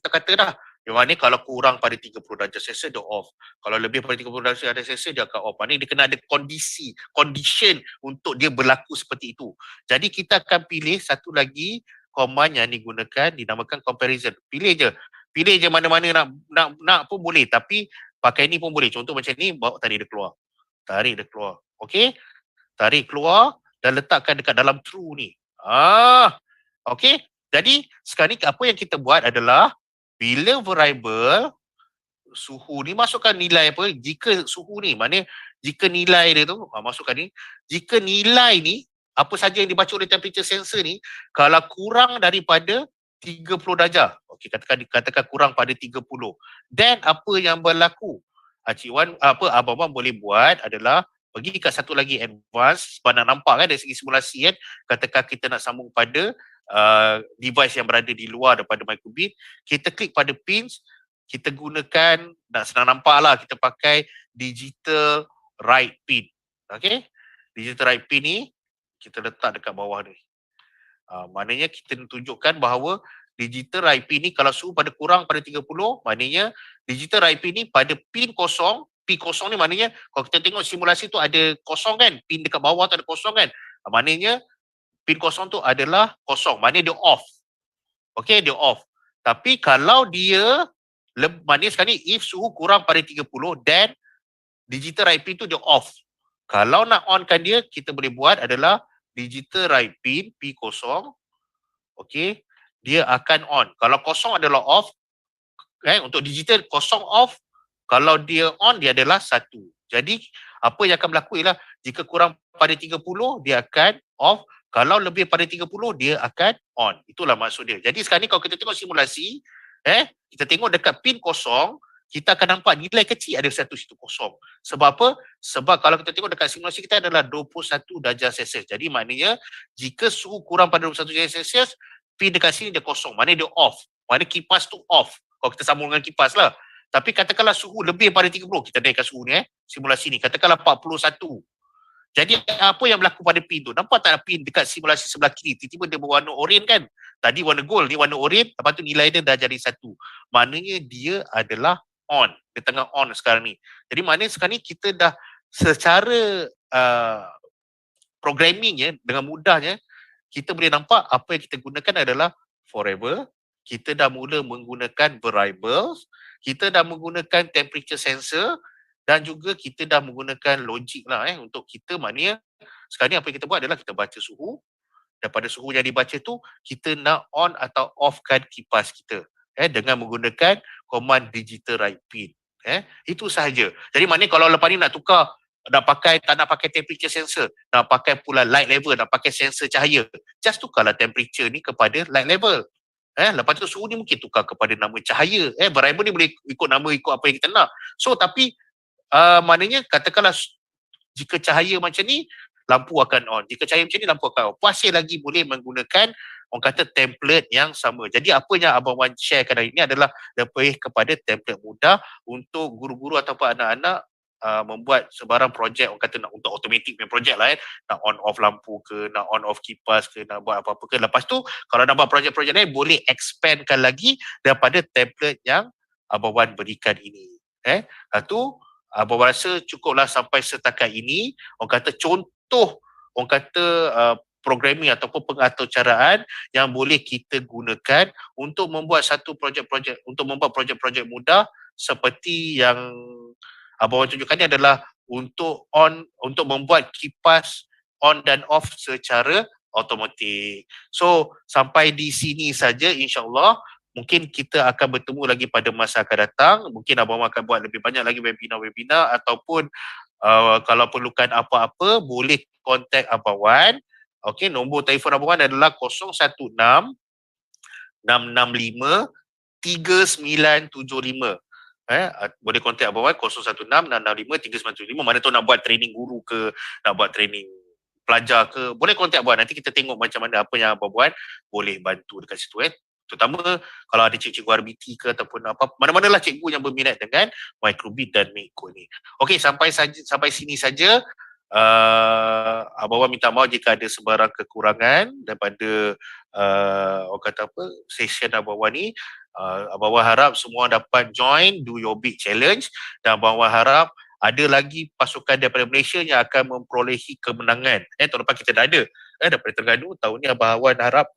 kata dah. Yang mana kalau kurang pada 30 darjah Celsius dia off. Kalau lebih pada 30 darjah Celsius dia akan off. Maknanya dia kena ada condition untuk dia berlaku seperti itu. Jadi kita akan pilih satu lagi command yang digunakan dinamakan comparison. Pilih je mana-mana nak pun boleh, tapi pakai ni pun boleh. Contoh macam ni, bawa tarik dia keluar. Okey? Tarik keluar dan letakkan dekat dalam true ni. Okey. Jadi sekarang ni apa yang kita buat adalah bila variable suhu ni masukkan nilai apa, jika suhu ni maknanya jika nilai dia tu masukkan ni, jika nilai ni apa saja yang dibaca oleh temperature sensor ni kalau kurang daripada 30 darjah. Okey, katakan kurang pada 30. Dan apa yang berlaku? Cik Wan, Abang Wan boleh buat adalah pergi kat satu lagi advance sebab nak nampak kan dari segi simulasi kan. Katakan kita nak sambung pada device yang berada di luar daripada microbit. Kita klik pada pins. Kita gunakan, nak senang nampak lah, kita pakai digital right pin. Okay. Digital right pin ni kita letak dekat bawah ni. Maknanya kita tunjukkan bahawa digital right pin ni kalau suhu pada kurang pada 30, maknanya digital right pin ni pada pin kosong. Pin kosong ni maknanya kalau kita tengok simulasi tu ada kosong kan, pin dekat bawah tu ada kosong kan, maknanya pin kosong tu adalah kosong, maknanya dia off. Okay, dia off. Tapi kalau dia maknanya sekarang ni if suhu kurang pada 30 dan digital right pin tu dia off. Kalau nak onkan dia, kita boleh buat adalah digital right pin P kosong. Okay, dia akan on. Kalau kosong adalah off, untuk digital kosong off. Kalau dia on, dia adalah 1. Jadi, apa yang akan berlaku ialah jika kurang pada 30, dia akan off. Kalau lebih pada 30, dia akan on. Itulah maksud dia. Jadi, sekarang ni kalau kita tengok simulasi, kita tengok dekat pin kosong, kita akan nampak nilai kecil ada satu situ kosong. Sebab apa? Sebab kalau kita tengok dekat simulasi kita adalah 21 darjah Celsius. Jadi maknanya jika suhu kurang pada 21 darjah Celsius, pin dekat sini dia kosong. Maknanya dia off. Maknanya kipas tu off. Kalau kita sambung dengan kipas lah. Tapi katakanlah suhu lebih pada 30, kita naikkan suhu ni simulasi ni. Katakanlah 41. Jadi apa yang berlaku pada pin tu? Nampak tak pin dekat simulasi sebelah kiri? Tiba-tiba dia berwarna oranye kan? Tadi warna gold, ni warna oranye. Lepas tu nilai dia dah jadi 1. Maknanya dia adalah on. Dia tengah on sekarang ni. Jadi maknanya sekarang ni kita dah secara programming dengan mudahnya, kita boleh nampak apa yang kita gunakan adalah forever. Kita dah mula menggunakan variables. Kita dah menggunakan temperature sensor. Dan juga kita dah menggunakan logik lah untuk kita, maknanya sekarang ni apa yang kita buat adalah kita baca suhu. Daripada suhu yang dibaca tu, kita nak on atau offkan kipas kita dengan menggunakan command digital right pin. Itu sahaja. Jadi maknanya kalau lepas ni nak tukar, tak nak pakai temperature sensor, nak pakai pula light level, nak pakai sensor cahaya, just tukarlah temperature ni kepada light level. Lepas tu suhu ni mungkin tukar kepada nama cahaya. Variable ni boleh ikut nama, ikut apa yang kita nak. So tapi maknanya katakanlah jika cahaya macam ni, lampu akan on. Jika cahaya macam ni, lampu akan on. Masih lagi boleh menggunakan orang kata template yang sama. Jadi apa yang Abang Wan sharekan hari ini adalah lebih kepada template mudah untuk guru-guru ataupun anak-anak membuat sebarang projek, orang kata nak untuk automatic punya projek lah nak on off lampu ke, nak on off kipas ke, nak buat apa-apa ke. Lepas tu kalau nak buat projek-projek lain, boleh expandkan lagi daripada template yang Abang Wan berikan ini. Itu Abang rasa cukuplah sampai setakat ini. Orang kata contoh, orang kata programming ataupun pengaturcaraan yang boleh kita gunakan untuk membuat satu projek-projek, untuk membuat projek-projek mudah seperti yang Abang tunjukkan ni adalah untuk membuat kipas on dan off secara automatik. So sampai di sini saja, insya-Allah. Mungkin kita akan bertemu lagi pada masa akan datang. Mungkin Abang akan buat lebih banyak lagi webinar-webinar ataupun kalau perlukan apa-apa boleh kontak Abang Wan. Okey, nombor telefon Abang Wan adalah 016 665 3975. Boleh kontak Abang Wan 016 665 3975. Mana tu nak buat training guru ke, nak buat training pelajar ke, boleh kontak Abang Wan. Nanti kita tengok macam mana apa yang Abang Wan boleh bantu dekat situ. Terutama kalau ada cikgu RBT ke ataupun apa, mana-manalah cikgu yang berminat dengan microbit dan mikro ni. Okey, sampai sini saja. Abang Wan minta maaf jika ada sebarang kekurangan daripada orang kata apa, session Abang Wan ni. Abang Wan harap semua dapat join Do Your Big Challenge, dan Abang Wan harap ada lagi pasukan daripada Malaysia yang akan memperolehi kemenangan. Tahun lepas kita dah ada daripada Terengganu. Tahun ni Abang Wan harap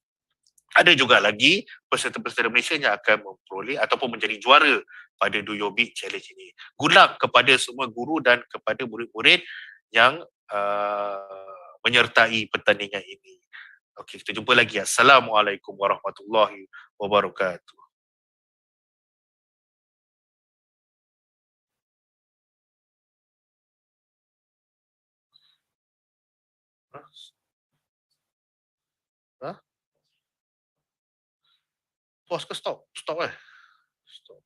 ada juga lagi peserta-peserta Malaysia yang akan memperoleh ataupun menjadi juara pada Do Your Big Challenge ini. Good luck kepada semua guru dan kepada murid-murid yang menyertai pertandingan ini. Okey, kita jumpa lagi. Assalamualaikum warahmatullahi wabarakatuh. Pause ke stop? Stop Stop.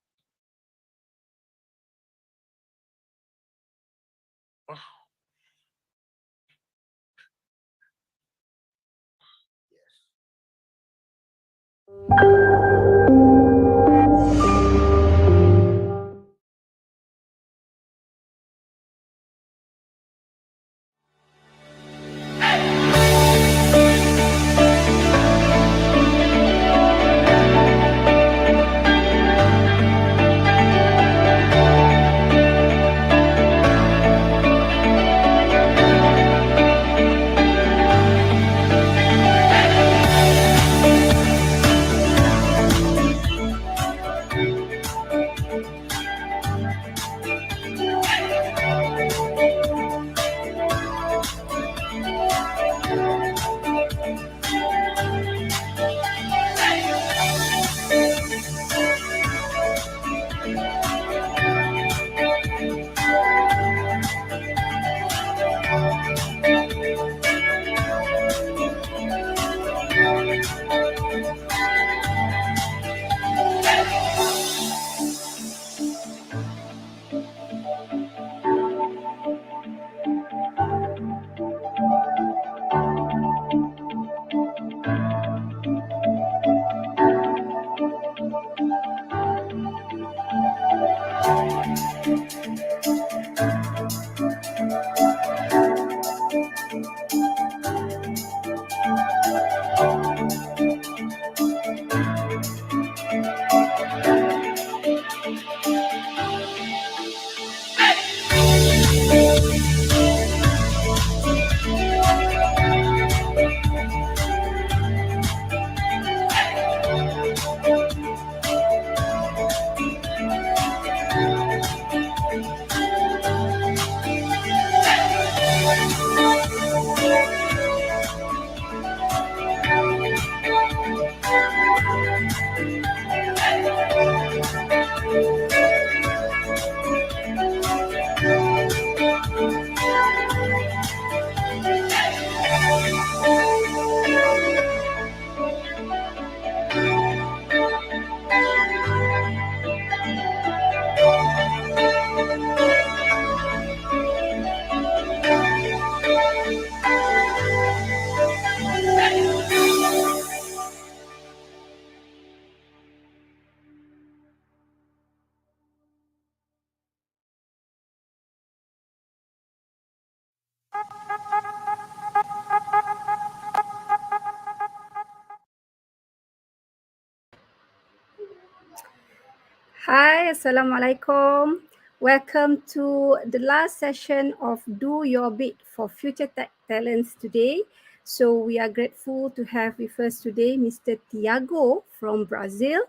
Hi, Assalamualaikum. Welcome to the last session of Do Your Bit for Future Tech Talents today. So we are grateful to have with us today Mr. Tiago from Brazil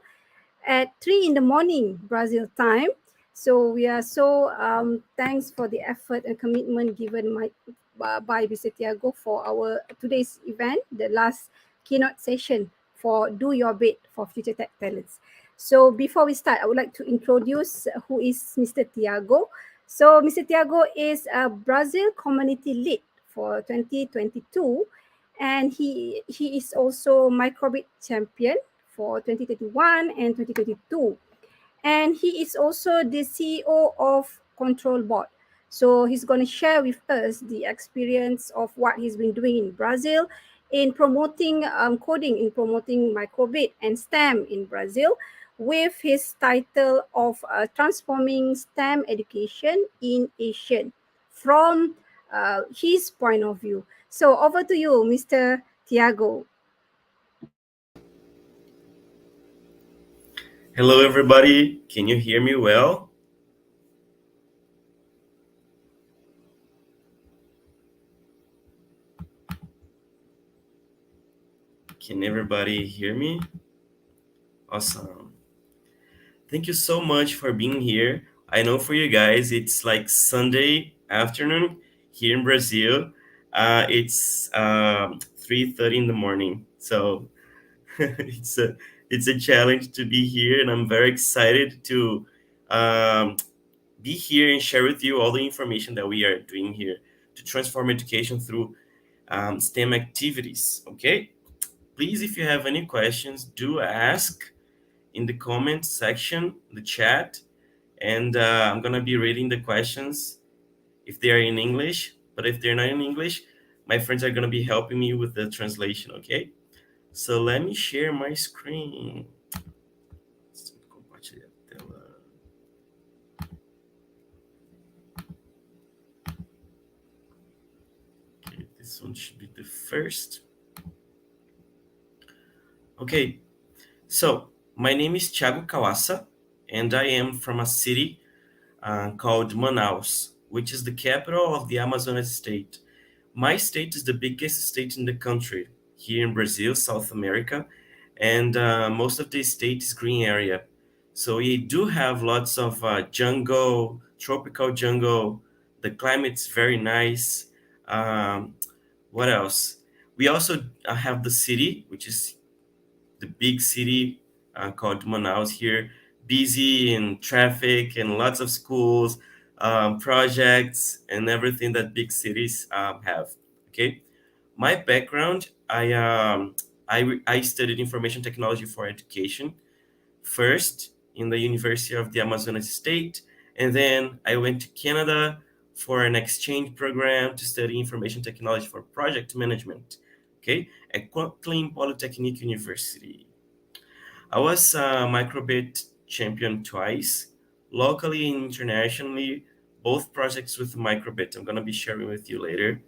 at 3 in the morning Brazil time. So we are so thanks for the effort and commitment given by Mr. Tiago for our today's event, the last keynote session for Do Your Bit for Future Tech Talents. So before we start, I would like to introduce who is Mr. Tiago. So Mr. Tiago is a Brazil community lead for 2022, and he is also microbit champion for 2021 and 2022. And he is also the CEO of Control Board. So he's going to share with us the experience of what he's been doing in Brazil in promoting coding, in promoting microbit and STEM in Brazil, with his title of Transforming STEM Education in Asia from his point of view. So over to you, Mr. Tiago. Hello, everybody. Can you hear me well? Can everybody hear me? Awesome. Thank you so much for being here. I know for you guys, it's like Sunday afternoon here in Brazil. It's 3:30 in the morning. So it's a challenge to be here, and I'm very excited to um, be here and share with you all the information that we are doing here to transform education through STEM activities. Okay, please, if you have any questions, do ask in the comments section, the chat, and I'm gonna be reading the questions if they are in English. But if they're not in English, my friends are gonna be helping me with the translation. Okay, so let me share my screen. Compartilhar a tela. Okay, this one should be the first. Okay, so my name is Thiago Kawasa, and I am from a city called Manaus, which is the capital of the Amazonas state. My state is the biggest state in the country, here in Brazil, South America, and most of the state is green area. So we do have lots of jungle, tropical jungle. The climate's very nice. What else? We also have the city, which is the big city called Manaus here, busy in traffic and lots of schools, projects, and everything that big cities have. Okay, my background, I studied information technology for education first in the University of the Amazonas State, and then I went to Canada for an exchange program to study information technology for project management. Okay, at Clean Polytechnic University. I was a microbit champion twice, locally and internationally, both projects with microbit. I'm gonna be sharing with you later.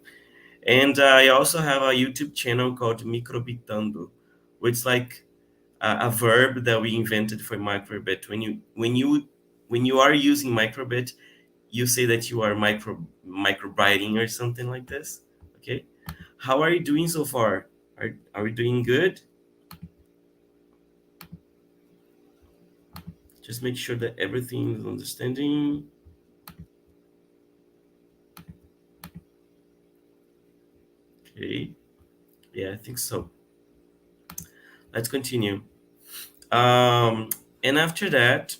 And I also have a YouTube channel called Microbitando, which is like a verb that we invented for microbit. When you are using microbit, you say that you are microbiting or something like this. Okay, how are you doing so far? Are we doing good? Just make sure that everything is understanding. Okay. Yeah, I think so. Let's continue. And after that,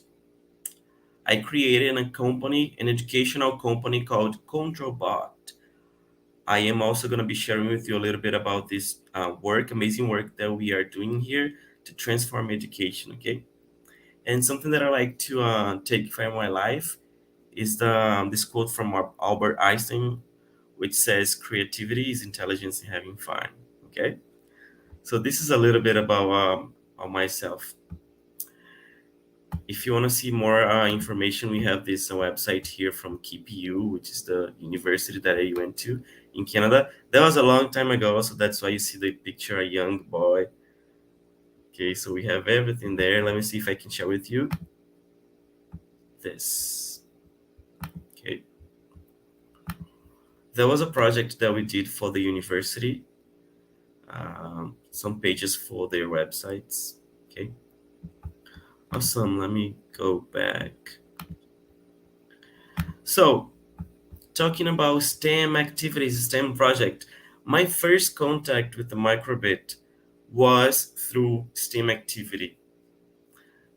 I created a company, an educational company called ControlBot. I am also going to be sharing with you a little bit about this amazing work that we are doing here to transform education. Okay. And something that I like to take from my life is this quote from Albert Einstein, which says, "Creativity is intelligence in having fun." Okay, so this is a little bit about myself. If you want to see more information, we have this website here from KPU, which is the university that I went to in Canada. That was a long time ago, so that's why you see the picture, a young boy. Okay, so we have everything there. Let me see if I can share with you. this. Okay. There was a project that we did for the university, some pages for their websites. Okay. Awesome. Let me go back. So, talking about STEM activities, STEM project, my first contact with the microbit was through STEM activity.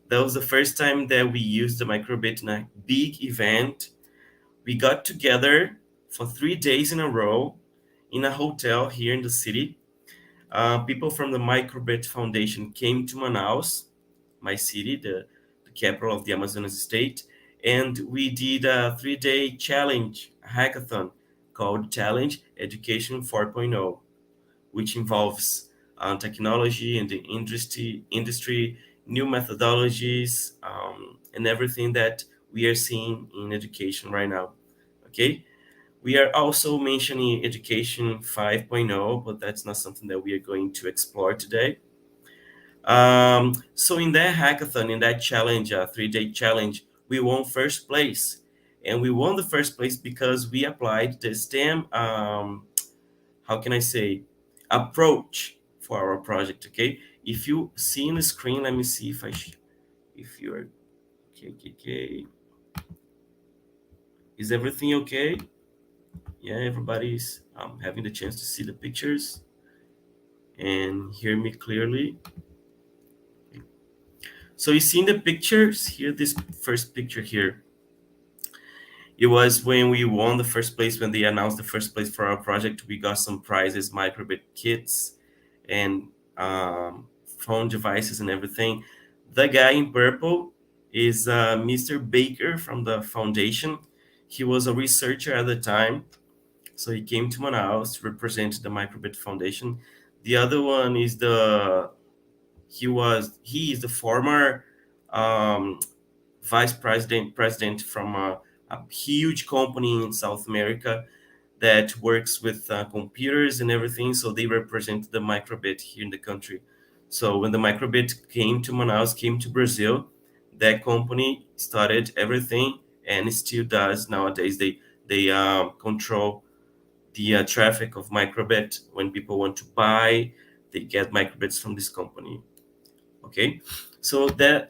That was the first time that we used the microbit in a big event. We got together for 3 days in a row in a hotel here in the city. People from the Microbit Foundation came to Manaus, my city, the capital of the Amazonas state, and we did a 3-day challenge, a hackathon called Challenge Education 4.0, which involves technology and the industry, new methodologies, and everything that we are seeing in education right now. Okay. We are also mentioning Education 5.0, but that's not something that we are going to explore today. So in that hackathon, in that challenge, a 3-day challenge, we won first place. And we won the first place because we applied the STEM, how can I say, approach for our project, okay? If you see in the screen, let me see if you're, okay. Is everything okay? Yeah, everybody's having the chance to see the pictures and hear me clearly. So you see in the pictures here, this first picture here, it was when we won the first place, when they announced the first place for our project. We got some prizes, microbit kits and phone devices and everything. The guy in purple is Mr. Baker from the foundation. He was a researcher at the time. So he came to Manaus to represent the Microbit Foundation. The other one is he is the former vice president from a huge company in South America that works with computers and everything. So they represent the Microbit here in the country. So when the Microbit came to Manaus, came to Brazil, that company started everything and it still does nowadays. They control the traffic of microbit. When people want to buy, they get microbits from this company. Okay, so that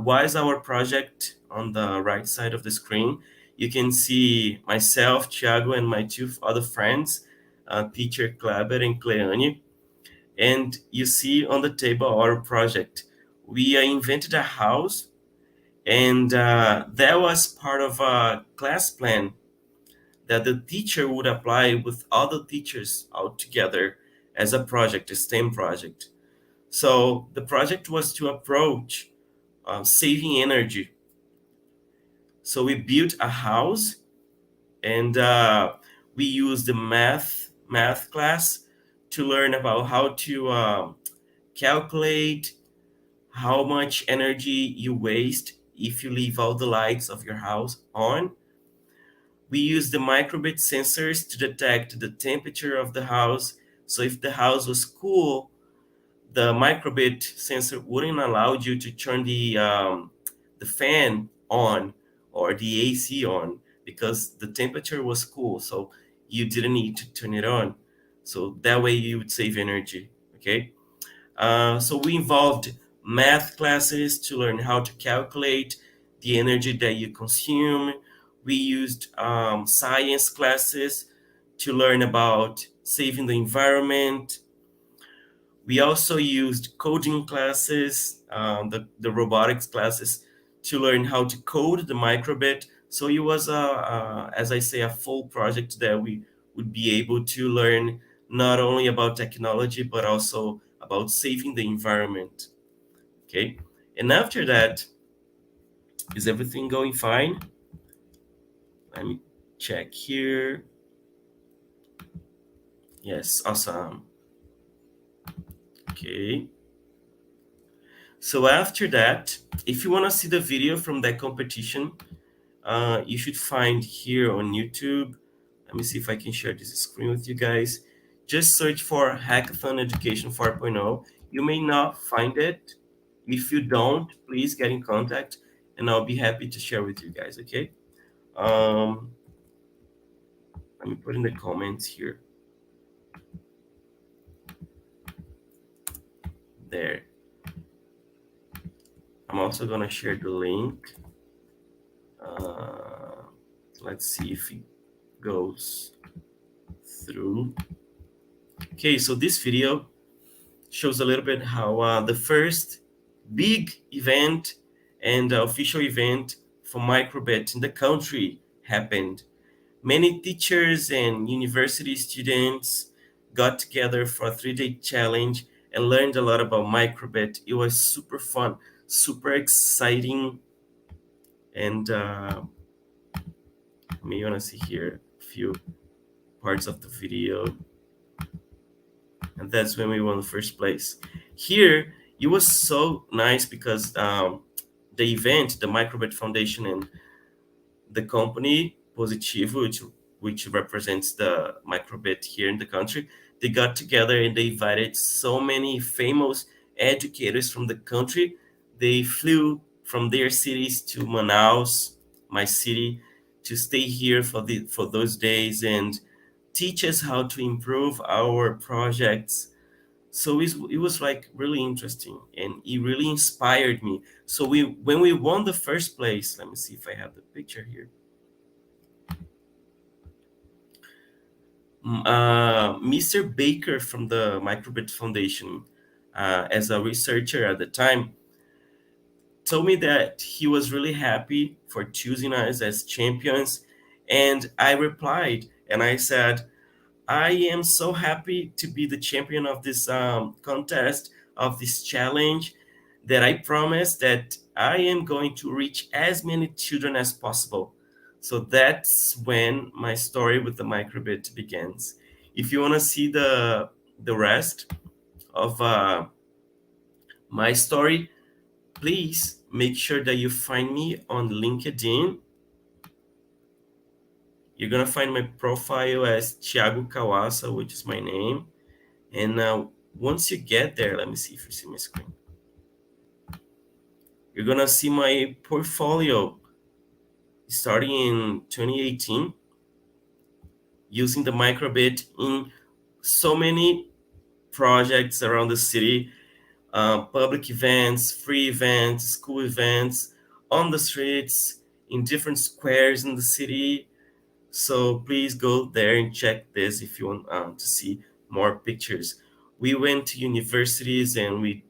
was our project on the right side of the screen. You can see myself, Thiago, and my 2 other friends, teacher Kleber and Cleane. And you see on the table our project. We invented a house, and that was part of a class plan that the teacher would apply with other teachers all together as a project, a STEM project. So the project was to approach saving energy. So we built a house, and we used the math class to learn about how to calculate how much energy you waste if you leave all the lights of your house on. We use the microbit sensors to detect the temperature of the house. So if the house was cool, the microbit sensor wouldn't allow you to turn the fan on or the AC on because the temperature was cool. So you didn't need to turn it on. So that way you would save energy. Okay. So we involved math classes to learn how to calculate the energy that you consume. We used science classes to learn about saving the environment. We also used coding classes, the robotics classes, to learn how to code the microbit. So it was, as I say, a full project that we would be able to learn not only about technology, but also about saving the environment. Okay. And after that, is everything going fine? Let me check here. Yes, awesome. Okay. So after that, if you want to see the video from that competition, you should find here on YouTube. Let me see if I can share this screen with you guys. Just search for Hackathon Education 4.0. You may not find it. If you don't, please get in contact and I'll be happy to share with you guys, okay? Let me put in the comments here. There. I'm also gonna share the link. Let's see if it goes through. Okay, so this video shows a little bit how the first big event and official event for microbit in the country happened. Many teachers and university students got together for a 3-day challenge and learned a lot about microbit. It was super fun, super exciting, and you want to see here a few parts of the video, and that's when we won the first place. Here, it was so nice because the event, the Microbit Foundation and the company Positivo, which represents the microbit here in the country, they got together and they invited so many famous educators from the country. They flew from their cities to Manaus, my city, to stay here for those days and teach us how to improve our projects. So it was like really interesting, and it really inspired me. So when we won the first place, let me see if I have the picture here. Mr. Baker from the Microbit Foundation, as a researcher at the time, told me that he was really happy for choosing us as champions. And I replied and I said, I am so happy to be the champion of this contest, of this challenge, that I promise that I am going to reach as many children as possible. So that's when my story with the microbit begins. If you want to see the rest of my story, please make sure that you find me on LinkedIn. You're going to find my profile as Thiago Kawasa, which is my name. And once you get there, let me see if you see my screen. You're going to see my portfolio starting in 2018, using the microbit in so many projects around the city, public events, free events, school events, on the streets, in different squares in the city. So please go there and check this if you want to see more pictures. We went to universities and we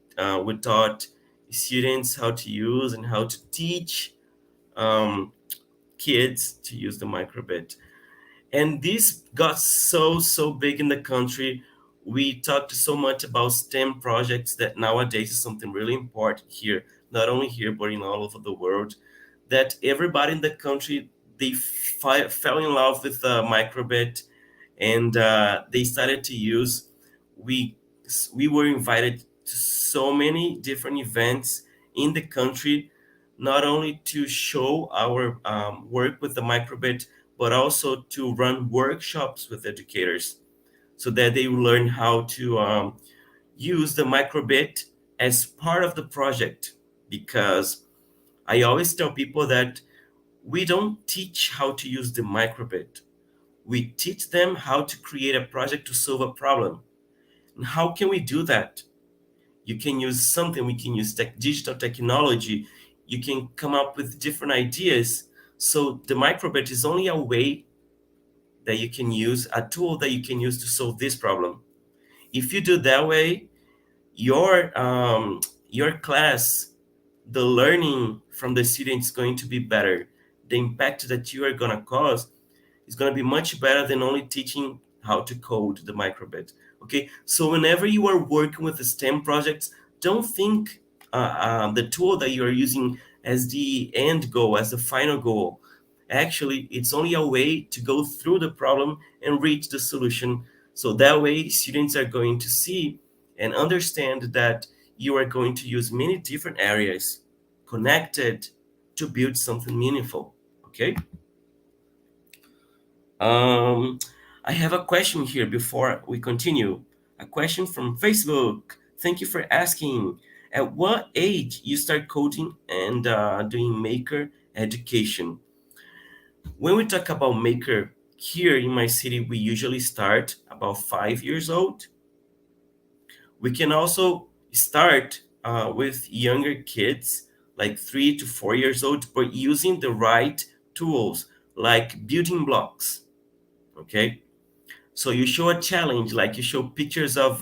taught students how to use and how to teach kids to use the microbit. And this got so big in the country. We talked so much about STEM projects that nowadays is something really important here, not only here, but in all over the world, that everybody in the country, they fell in love with the microbit, and they started to use. We were invited to so many different events in the country, not only to show our work with the microbit, but also to run workshops with educators so that they learn how to use the microbit as part of the project. Because I always tell people that we don't teach how to use the microbit. We teach them how to create a project to solve a problem. And how can we do that? You can use something, we can use digital technology. You can come up with different ideas. So the microbit is only a way that you can use, a tool that you can use to solve this problem. If you do that way, your class, the learning from the students is going to be better. The impact that you are going to cause is going to be much better than only teaching how to code the microbit. Okay, so whenever you are working with the STEM projects, don't think the tool that you are using as the end goal, as the final goal. Actually, it's only a way to go through the problem and reach the solution. So that way, students are going to see and understand that you are going to use many different areas connected to build something meaningful. Okay. I have a question here before we continue. A question from Facebook. Thank you for asking. At what age you start coding and doing maker education? When we talk about maker here in my city, we usually start about 5 years old. We can also start with younger kids, like 3 to 4 years old, but using the right tools like building blocks. Okay, so you show a challenge, like you show pictures of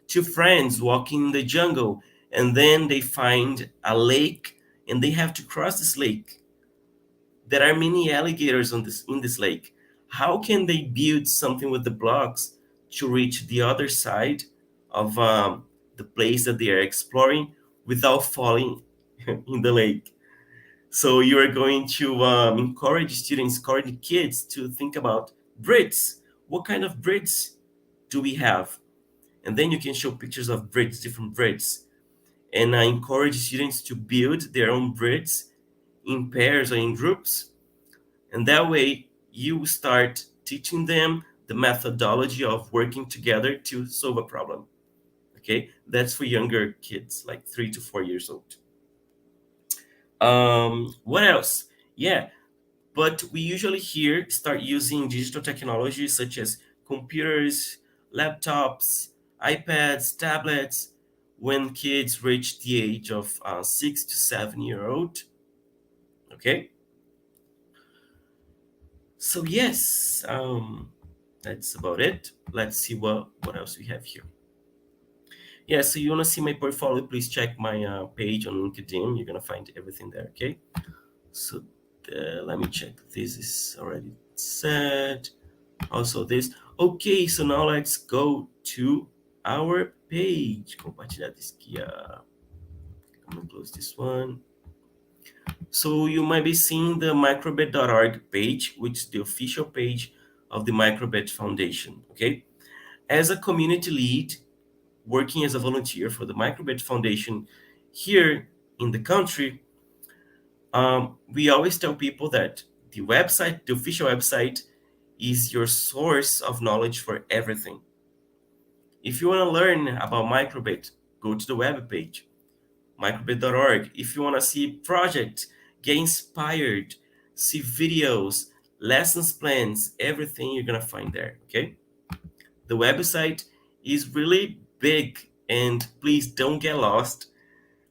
two friends walking in the jungle, and then they find a lake and they have to cross this lake. There are many alligators on this in this lake. How can they build something with the blocks to reach the other side of the place that they are exploring without falling in the lake? So you are going to encourage students, encourage kids to think about bricks. What kind of bricks do we have? And then you can show pictures of bricks, different bricks, and encourage students to build their own bricks in pairs or in groups. And that way you start teaching them the methodology of working together to solve a problem. Okay, that's for younger kids, like 3 to 4 years old. What else? Yeah, but we usually here start using digital technologies such as computers, laptops, iPads, tablets when kids reach the age of 6 to 7 year old. Okay, so yes, that's about it. Let's see what else we have here. Yeah, so you want to see my portfolio, please check my page on LinkedIn. You're gonna find everything there. Okay, so let me check. This is already set. Also this. Okay, so now let's go to our page. Compartilhar aqui. I'm gonna close this one. So you might be seeing the microbit.org page, which is the official page of the Microbit Foundation. Okay, as a community lead, working as a volunteer for the Microbit Foundation here in the country, we always tell people that the website, the official website, is your source of knowledge for everything. If you want to learn about Microbit, go to the web page, microbit.org. If you want to see projects, get inspired, see videos, lessons plans, everything you're going to find there, okay? The website is really big, and please don't get lost.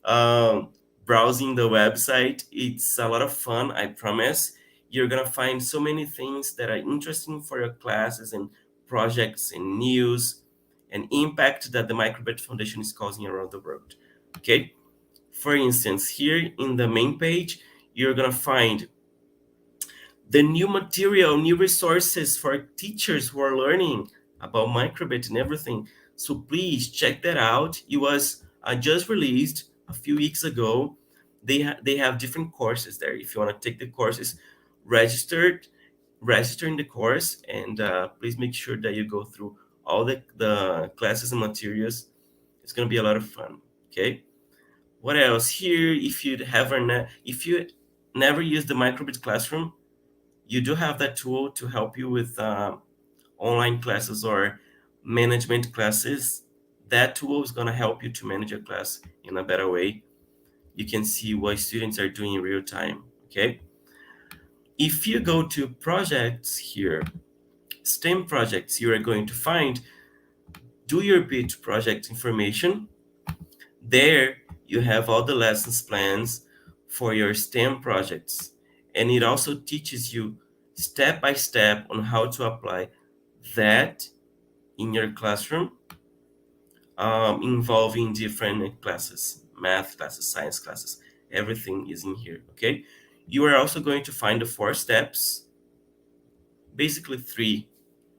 Browsing the website, it's a lot of fun, I promise. You're gonna find so many things that are interesting for your classes and projects and news and impact that the Microbit Foundation is causing around the world. Okay, for instance, here in the main page, you're gonna find the new material, new resources for teachers who are learning about Microbit and everything. So please check that out. It was just released a few weeks ago. They have different courses there. If you want to take the courses, register in the course, and please make sure that you go through all the classes and materials. It's going to be a lot of fun. Okay. What else here? If you never use the Microbit Classroom, you do have that tool to help you with online classes or management classes. That tool is going to help you to manage your class in a better way. You can see what students are doing in real time. Okay. If you go to projects here, STEM projects, you are going to find Do Your Bit project information. There you have all the lessons plans for your STEM projects. And it also teaches you step by step on how to apply that in your classroom, involving different classes, math classes, science classes. Everything is in here, okay? You are also going to find the 4 steps, basically 3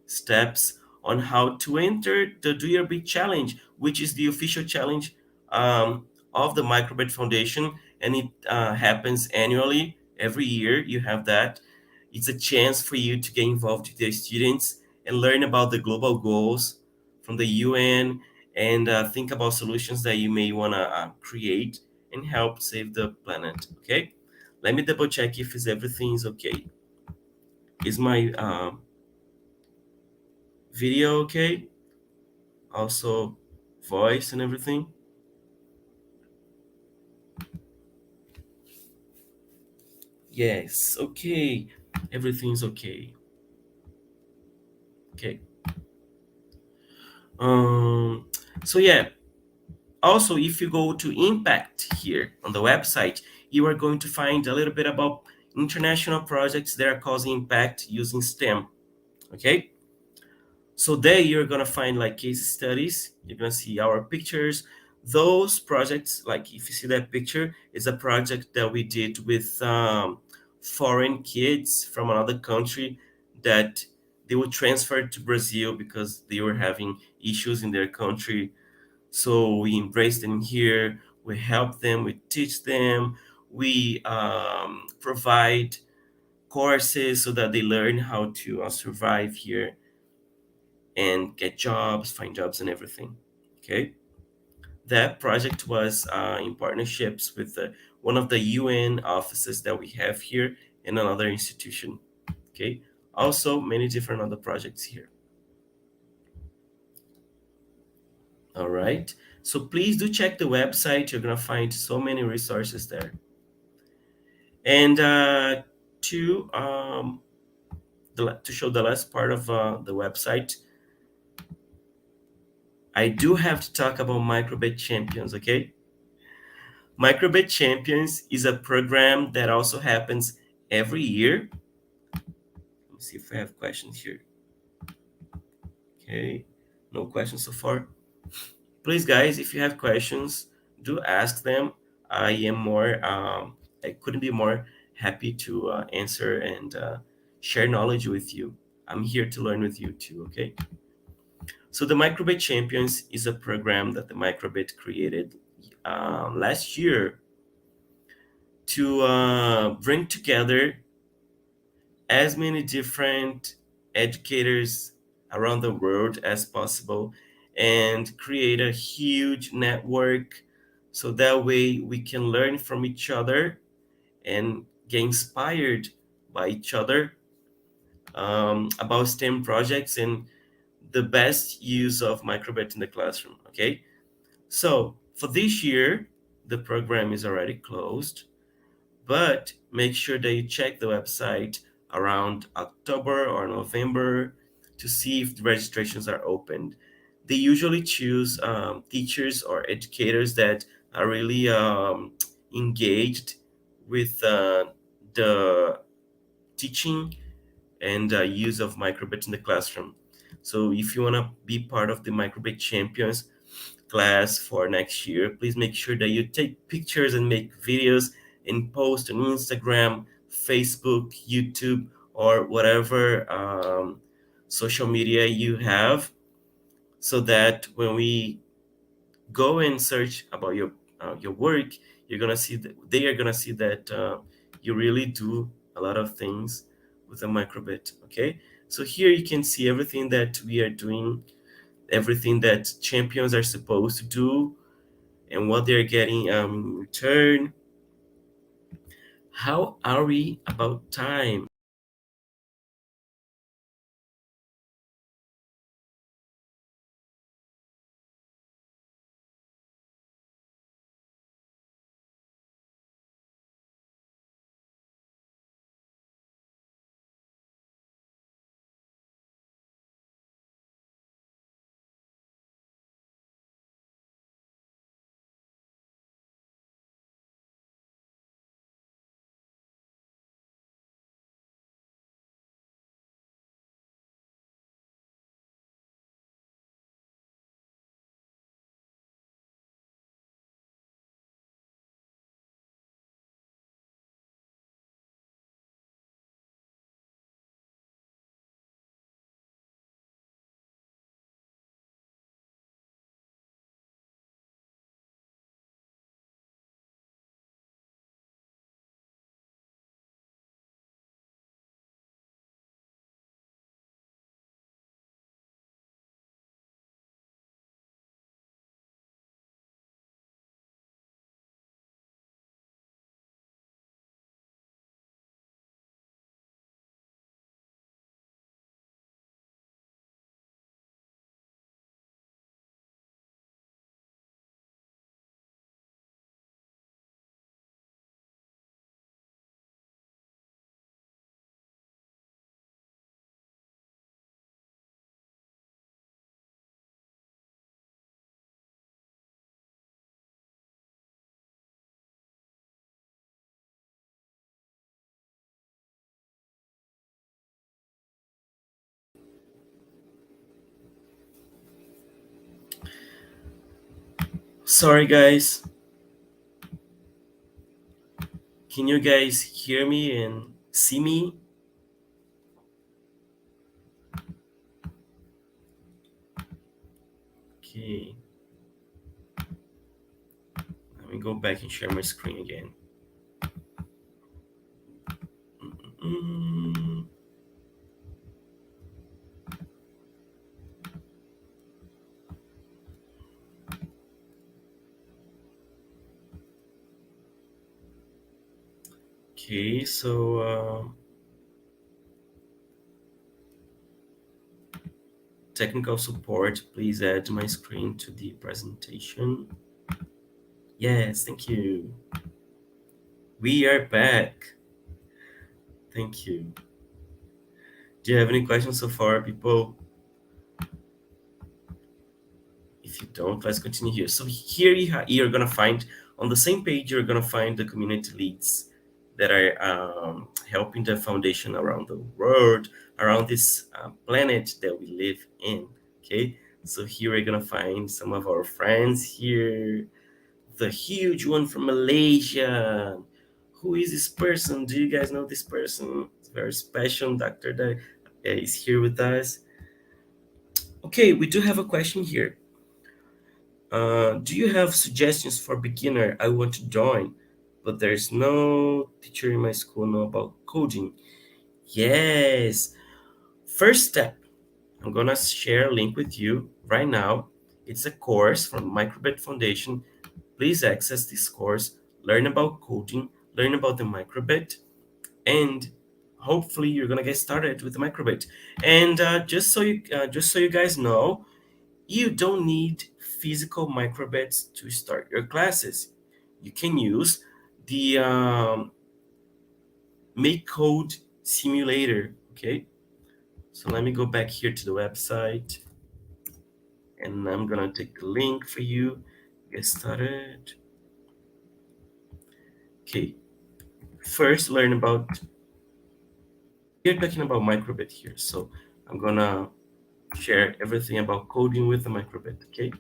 steps on how to enter the Do Your Bit Challenge, which is the official challenge of the Microbit Foundation, and it happens annually. Every year you have that. It's a chance for you to get involved with the students and learn about the global goals from the UN and think about solutions that you may want to create and help save the planet. Okay, let me double check if everything is okay. Is my video okay? Also voice and everything? Yes, okay. Everything's okay. Okay. So yeah, also if you go to impact here on the website, you are going to find a little bit about international projects that are causing impact using STEM. Okay. So there you're gonna find like case studies. You're gonna see our pictures. Those projects, like if you see that picture, is a project that we did with foreign kids from another country that they were transferred to Brazil because they were having issues in their country. So we embrace them here. We help them. We teach them. We provide courses so that they learn how to survive here and get jobs, find jobs, and everything. Okay, that project was in partnerships with one of the UN offices that we have here and another institution. Okay, also many different other projects here. All right, so please do check the website. You're gonna find so many resources there. And to to show the last part of the website, I do have to talk about Microbit Champions. Okay, Microbit Champions is a program that also happens every year. Let me see if I have questions here. Okay, no questions so far. Please, guys, if you have questions, do ask them. I am more, I couldn't be more happy to answer and share knowledge with you. I'm here to learn with you too, okay? So the Microbit Champions is a program that the Microbit created last year to bring together as many different educators around the world as possible and create a huge network so that way we can learn from each other and get inspired by each other about STEM projects and the best use of microbit in the classroom. Okay, so for this year the program is already closed, but make sure that you check the website around October or November to see if the registrations are opened. They usually choose teachers or educators that are really engaged with the teaching and use of microbit in the classroom. So if you want to be part of the microbit champions class for next year, please make sure that you take pictures and make videos and post on Instagram, Facebook, YouTube, or whatever social media you have, so that when we go and search about your work, you're gonna see that they are gonna see that you really do a lot of things with a microbit. Okay, so here you can see everything that we are doing, everything that champions are supposed to do, and what they're getting in return. How are we about time? Sorry, guys. Can you guys hear me and see me? Okay. Let me go back and share my screen again. Okay, so technical support, please add my screen to the presentation. Yes, thank you. We are back. Thank you. Do you have any questions so far, people? If you don't, let's continue here. So here you're gonna find, on the same page, you're gonna find the community leads that are helping the foundation around the world, around this planet that we live in, okay? So here we're gonna find some of our friends here. The huge one from Malaysia. Who is this person? Do you guys know this person? It's very special doctor that is here with us. Okay, we do have a question here. Do you have suggestions for beginner? I want to join, but there's no teacher in my school know about coding. Yes. First step, I'm gonna share a link with you right now. It's a course from Microbit Foundation. Please access this course, learn about coding, learn about the microbit, and hopefully you're gonna get started with the microbit. And just so you guys know, you don't need physical microbits to start your classes. You can use the Make Code simulator. Okay, so let me go back here to the website, and I'm gonna take a link for you. Get started. Okay, first learn about, we're talking about microbit here, so I'm gonna share everything about coding with the microbit. Okay,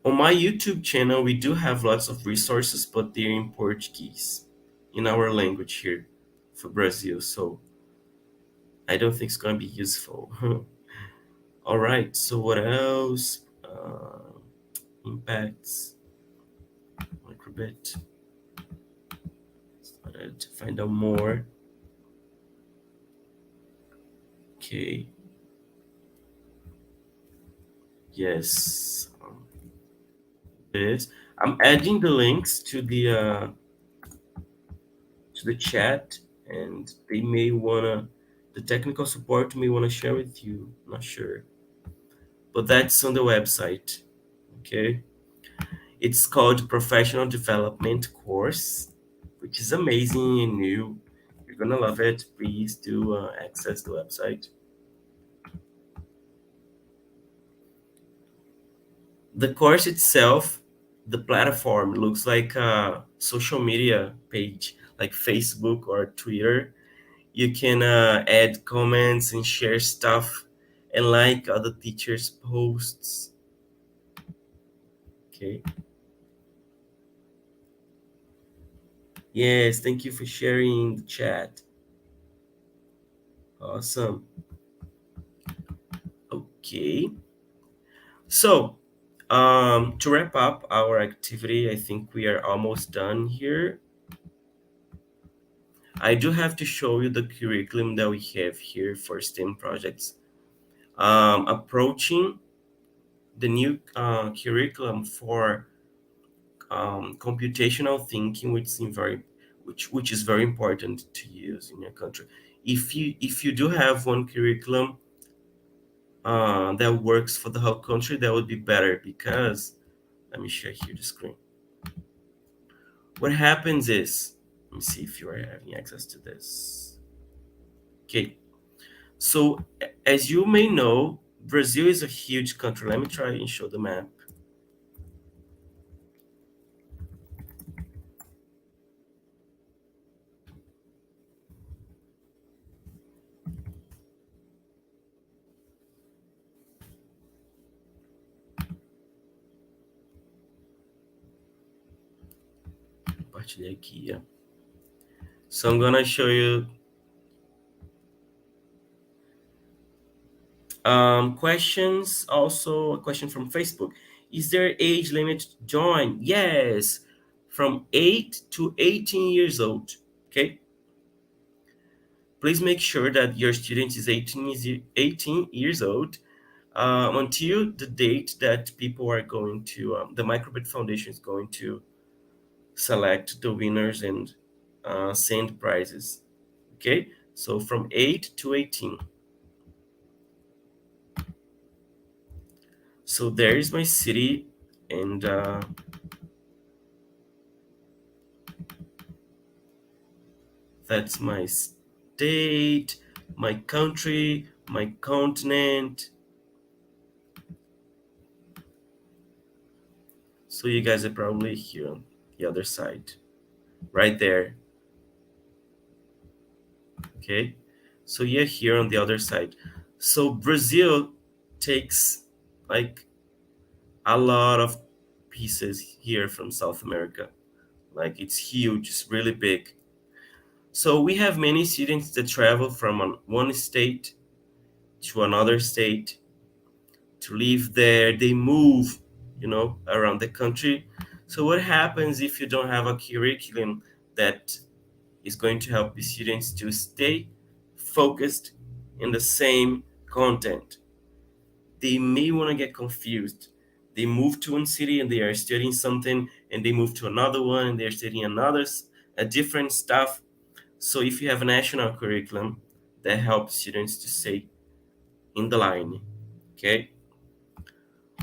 on my YouTube channel we do have lots of resources, but they're in Portuguese, in our language here for Brazil, so I don't think it's gonna be useful. All right, so what else? Impacts microbit. Started to find out more. Okay. Yes. This. I'm adding the links to the chat, and they may wanna, the technical support may wanna share with you. Not sure, but that's on the website. Okay. It's called Professional Development Course, which is amazing and new. You're gonna love it. Please do access the website. The course itself, the platform looks like a social media page, like Facebook or Twitter. You can add comments and share stuff and like other teachers' posts. Okay. Yes, thank you for sharing the chat. Awesome. Okay. So, to wrap up our activity, I think we are almost done here. I do have to show you the curriculum that we have here for STEM projects. Approaching the new curriculum for computational thinking, which is very important to use in your country. If you do have one curriculum that works for the whole country, that would be better, because let me share here the screen. What happens is, let me see if you are having access to this. Okay, so as you may know, Brazil is a huge country. Let me try and show the map. compartilhei aqui, yeah. So I'm gonna show you questions. Also, a question from Facebook. Is there age limit to join? Yes, from 8 to 18 years old. Okay. Please make sure that your student is 18 years old until the date that people are going to, the Microbit Foundation is going to select the winners and send prizes. Okay, so from 8 to 18. So there is my city, and that's my state, my country, my continent. So you guys are probably here on the other side, right there. Okay, so you're here on the other side. So Brazil takes like a lot of pieces here from South America. Like it's huge, it's really big. So we have many students that travel from one state to another state to live there. They move, around the country. So what happens if you don't have a curriculum that is going to help the students to stay focused in the same content? They may want to get confused. They move to one city and they are studying something, and they move to another one and they're studying a different stuff. So if you have a national curriculum, that helps students to stay in the line. Okay,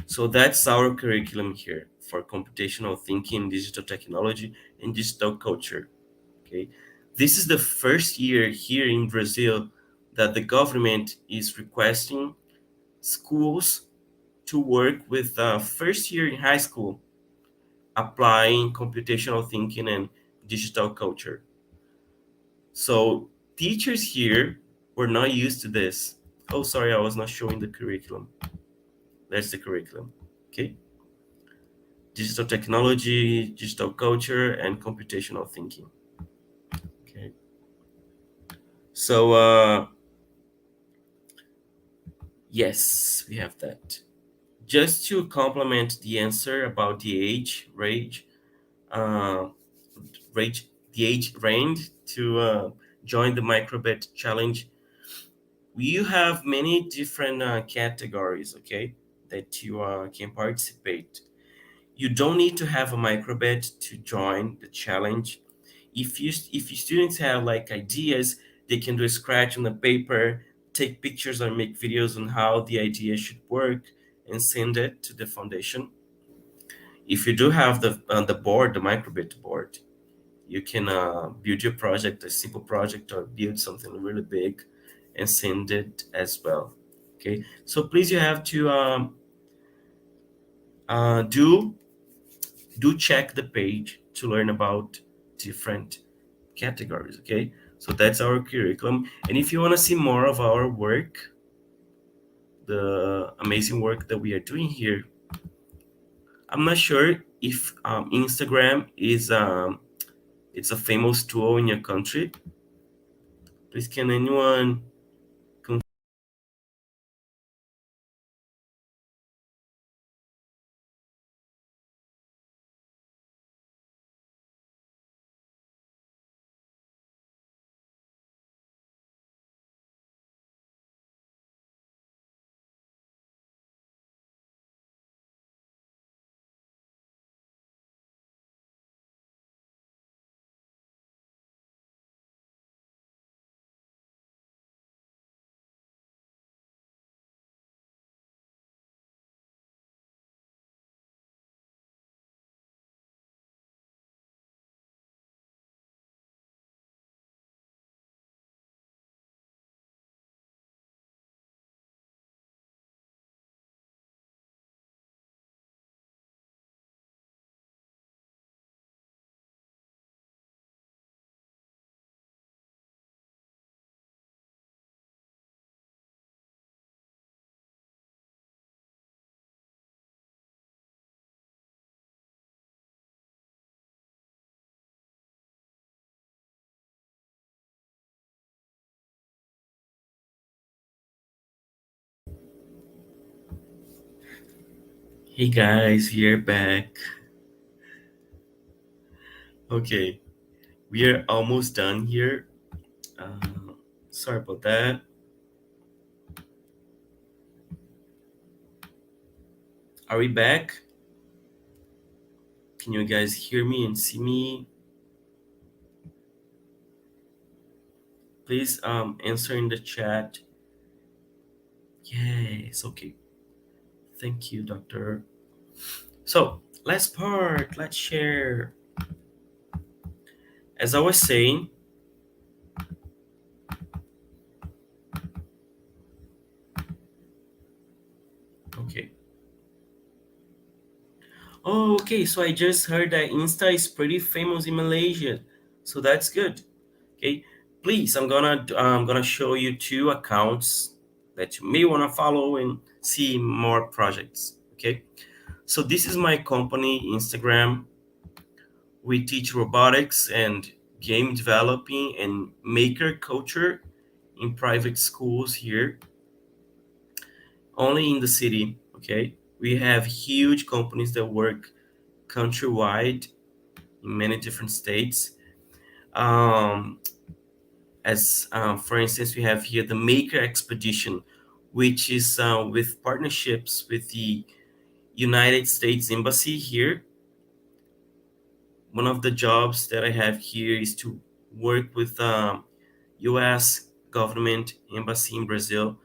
so that's our curriculum here for computational thinking, digital technology, and digital culture. Okay, this is the first year here in Brazil that the government is requesting schools to work with first year in high school applying computational thinking and digital culture. So teachers here were not used to this. Oh, sorry, I was not showing the curriculum. That's the curriculum. Okay, digital technology, digital culture, and computational thinking. Okay, so yes, we have that. Just to complement the answer about the uh, the age range to join the microbit challenge, you have many different categories, okay, that you can participate. You don't need to have a microbit to join the challenge. If your students have like ideas, they can do a scratch on the paper, take pictures or make videos on how the idea should work, and send it to the foundation. If you do have the board, the microbit board, you can build your project, a simple project, or build something really big and send it as well. Okay, so please, you have to do check the page to learn about different categories. Okay, so that's our curriculum, and if you want to see more of our work, the amazing work that we are doing here, I'm not sure if Instagram is it's a famous tool in your country. Please, can anyone Hey guys, we are back. Okay, we are almost done here. Sorry about that. Are we back? Can you guys hear me and see me? Please answer in the chat. Yes, okay. Thank you, doctor. So, last part, let's share. As I was saying, okay. Oh, okay, so I just heard that Insta is pretty famous in Malaysia. So that's good. Okay, please, I'm gonna show you 2 accounts that you may wanna follow and see more projects. Okay, so this is my company Instagram. We teach robotics and game developing and maker culture in private schools here, only in the city. Okay, we have huge companies that work countrywide in many different states. Um, as for instance, we have here the Maker Expedition, which is with partnerships with the United States Embassy here. One of the jobs that I have here is to work with U.S. government embassy in Brazil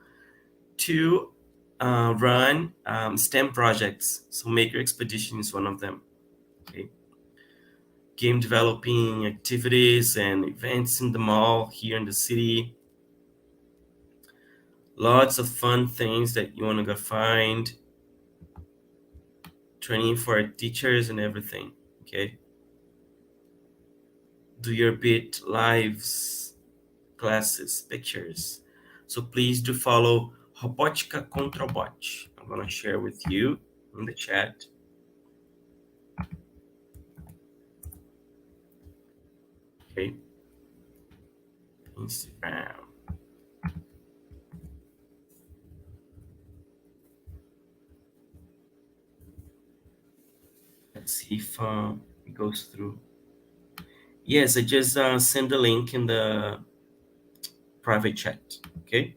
to run STEM projects. So Maker Expedition is one of them. Okay. Game developing activities and events in the mall here in the city. Lots of fun things that you want to go find. Training for teachers and everything. Okay. Do your bit lives, classes, pictures. So please do follow Robótica contra Bot. I'm gonna share with you in the chat. Okay. Instagram. Let's see if it goes through. Yes, I just sent the link in the private chat. Okay.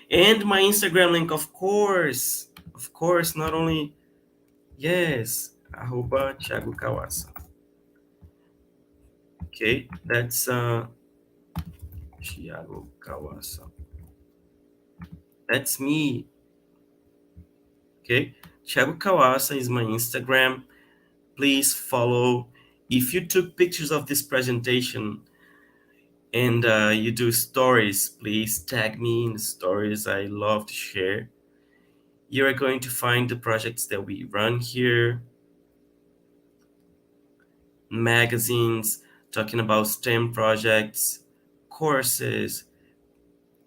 And my Instagram link, of course, not only, yes, arroba Thiago Kawasa. Okay, that's Thiago Kawasa. That's me. Okay, Thiago Kawasa is my Instagram. Please follow. If you took pictures of this presentation and you do stories, please tag me in the stories. I love to share. You are going to find the projects that we run here, magazines talking about STEM projects, courses,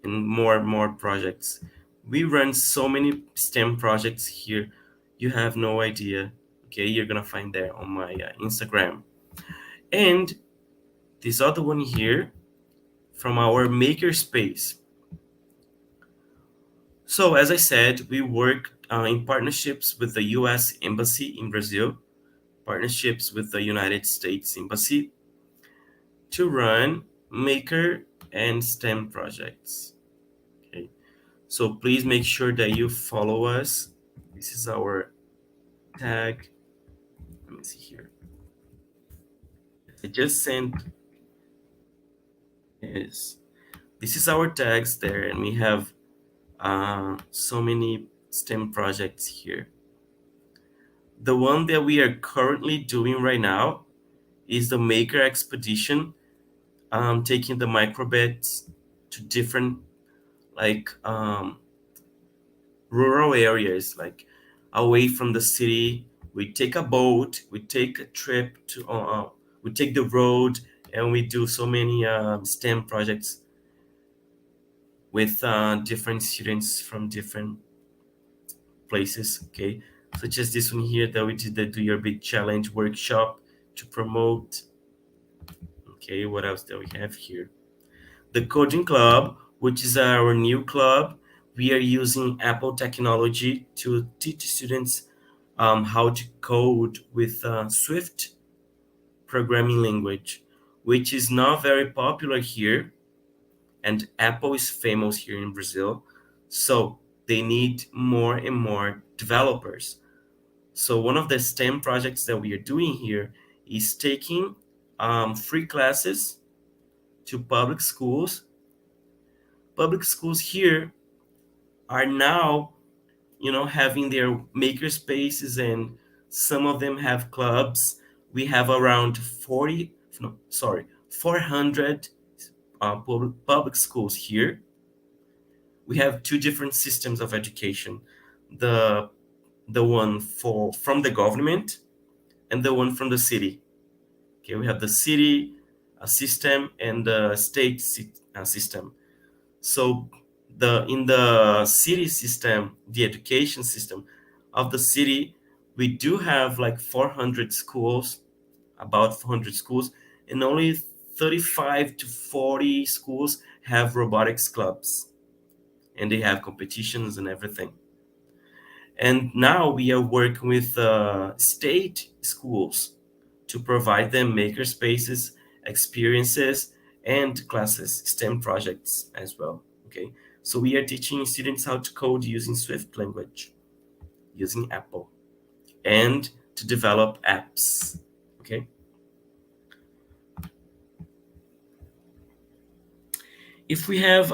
and more projects. We run so many STEM projects here, you have no idea. Okay, you're gonna find that on my Instagram. And this other one here from our makerspace. So as I said, we work in partnerships with the US Embassy in Brazil, partnerships with the United States Embassy to run maker and STEM projects. Okay, so please make sure that you follow us. This is our tag. Let me see here. I just sent. Yes, this is our tags there, and we have so many STEM projects here. The one that we are currently doing right now is the Maker Expedition, taking the microbits to different like rural areas, like away from the city. We take a boat, we take a trip to, we take the road, and we do so many STEM projects with different students from different places. Okay, such as this one here that we did the Do Your Big Challenge workshop to promote. Okay, what else do we have here? The Coding Club, which is our new club. We are using Apple technology to teach students how to code with Swift programming language, which is not very popular here, and Apple is famous here in Brazil, so they need more and more developers. So one of the STEM projects that we are doing here is taking free classes to public schools. Public schools here are now, having their maker spaces, and some of them have clubs. We have around 400 public schools here. We have two different systems of education: the one from the government and the one from the city. Okay, we have the city system and the state system. So in the city system, the education system of the city, we do have like 400 schools, about 400 schools, and only 35 to 40 schools have robotics clubs, and they have competitions and everything. And now we are working with state schools to provide them maker spaces, experiences, and classes, STEM projects as well. Okay, so we are teaching students how to code using Swift language, using Apple, and to develop apps. Okay. If we have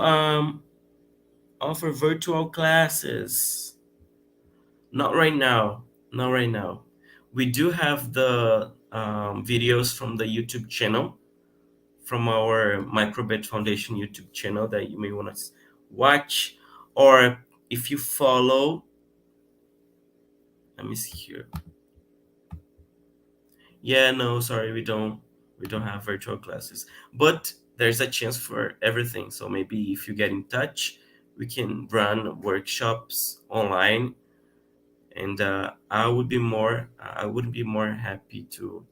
offer virtual classes, not right now. Not right now. We do have the videos from the YouTube channel, from our Microbit Foundation YouTube channel that you may want to watch, or if you follow. Let me see here. Yeah, no, sorry, we don't have virtual classes, but there's a chance for everything. So maybe if you get in touch, we can run workshops online, and I would be more happy to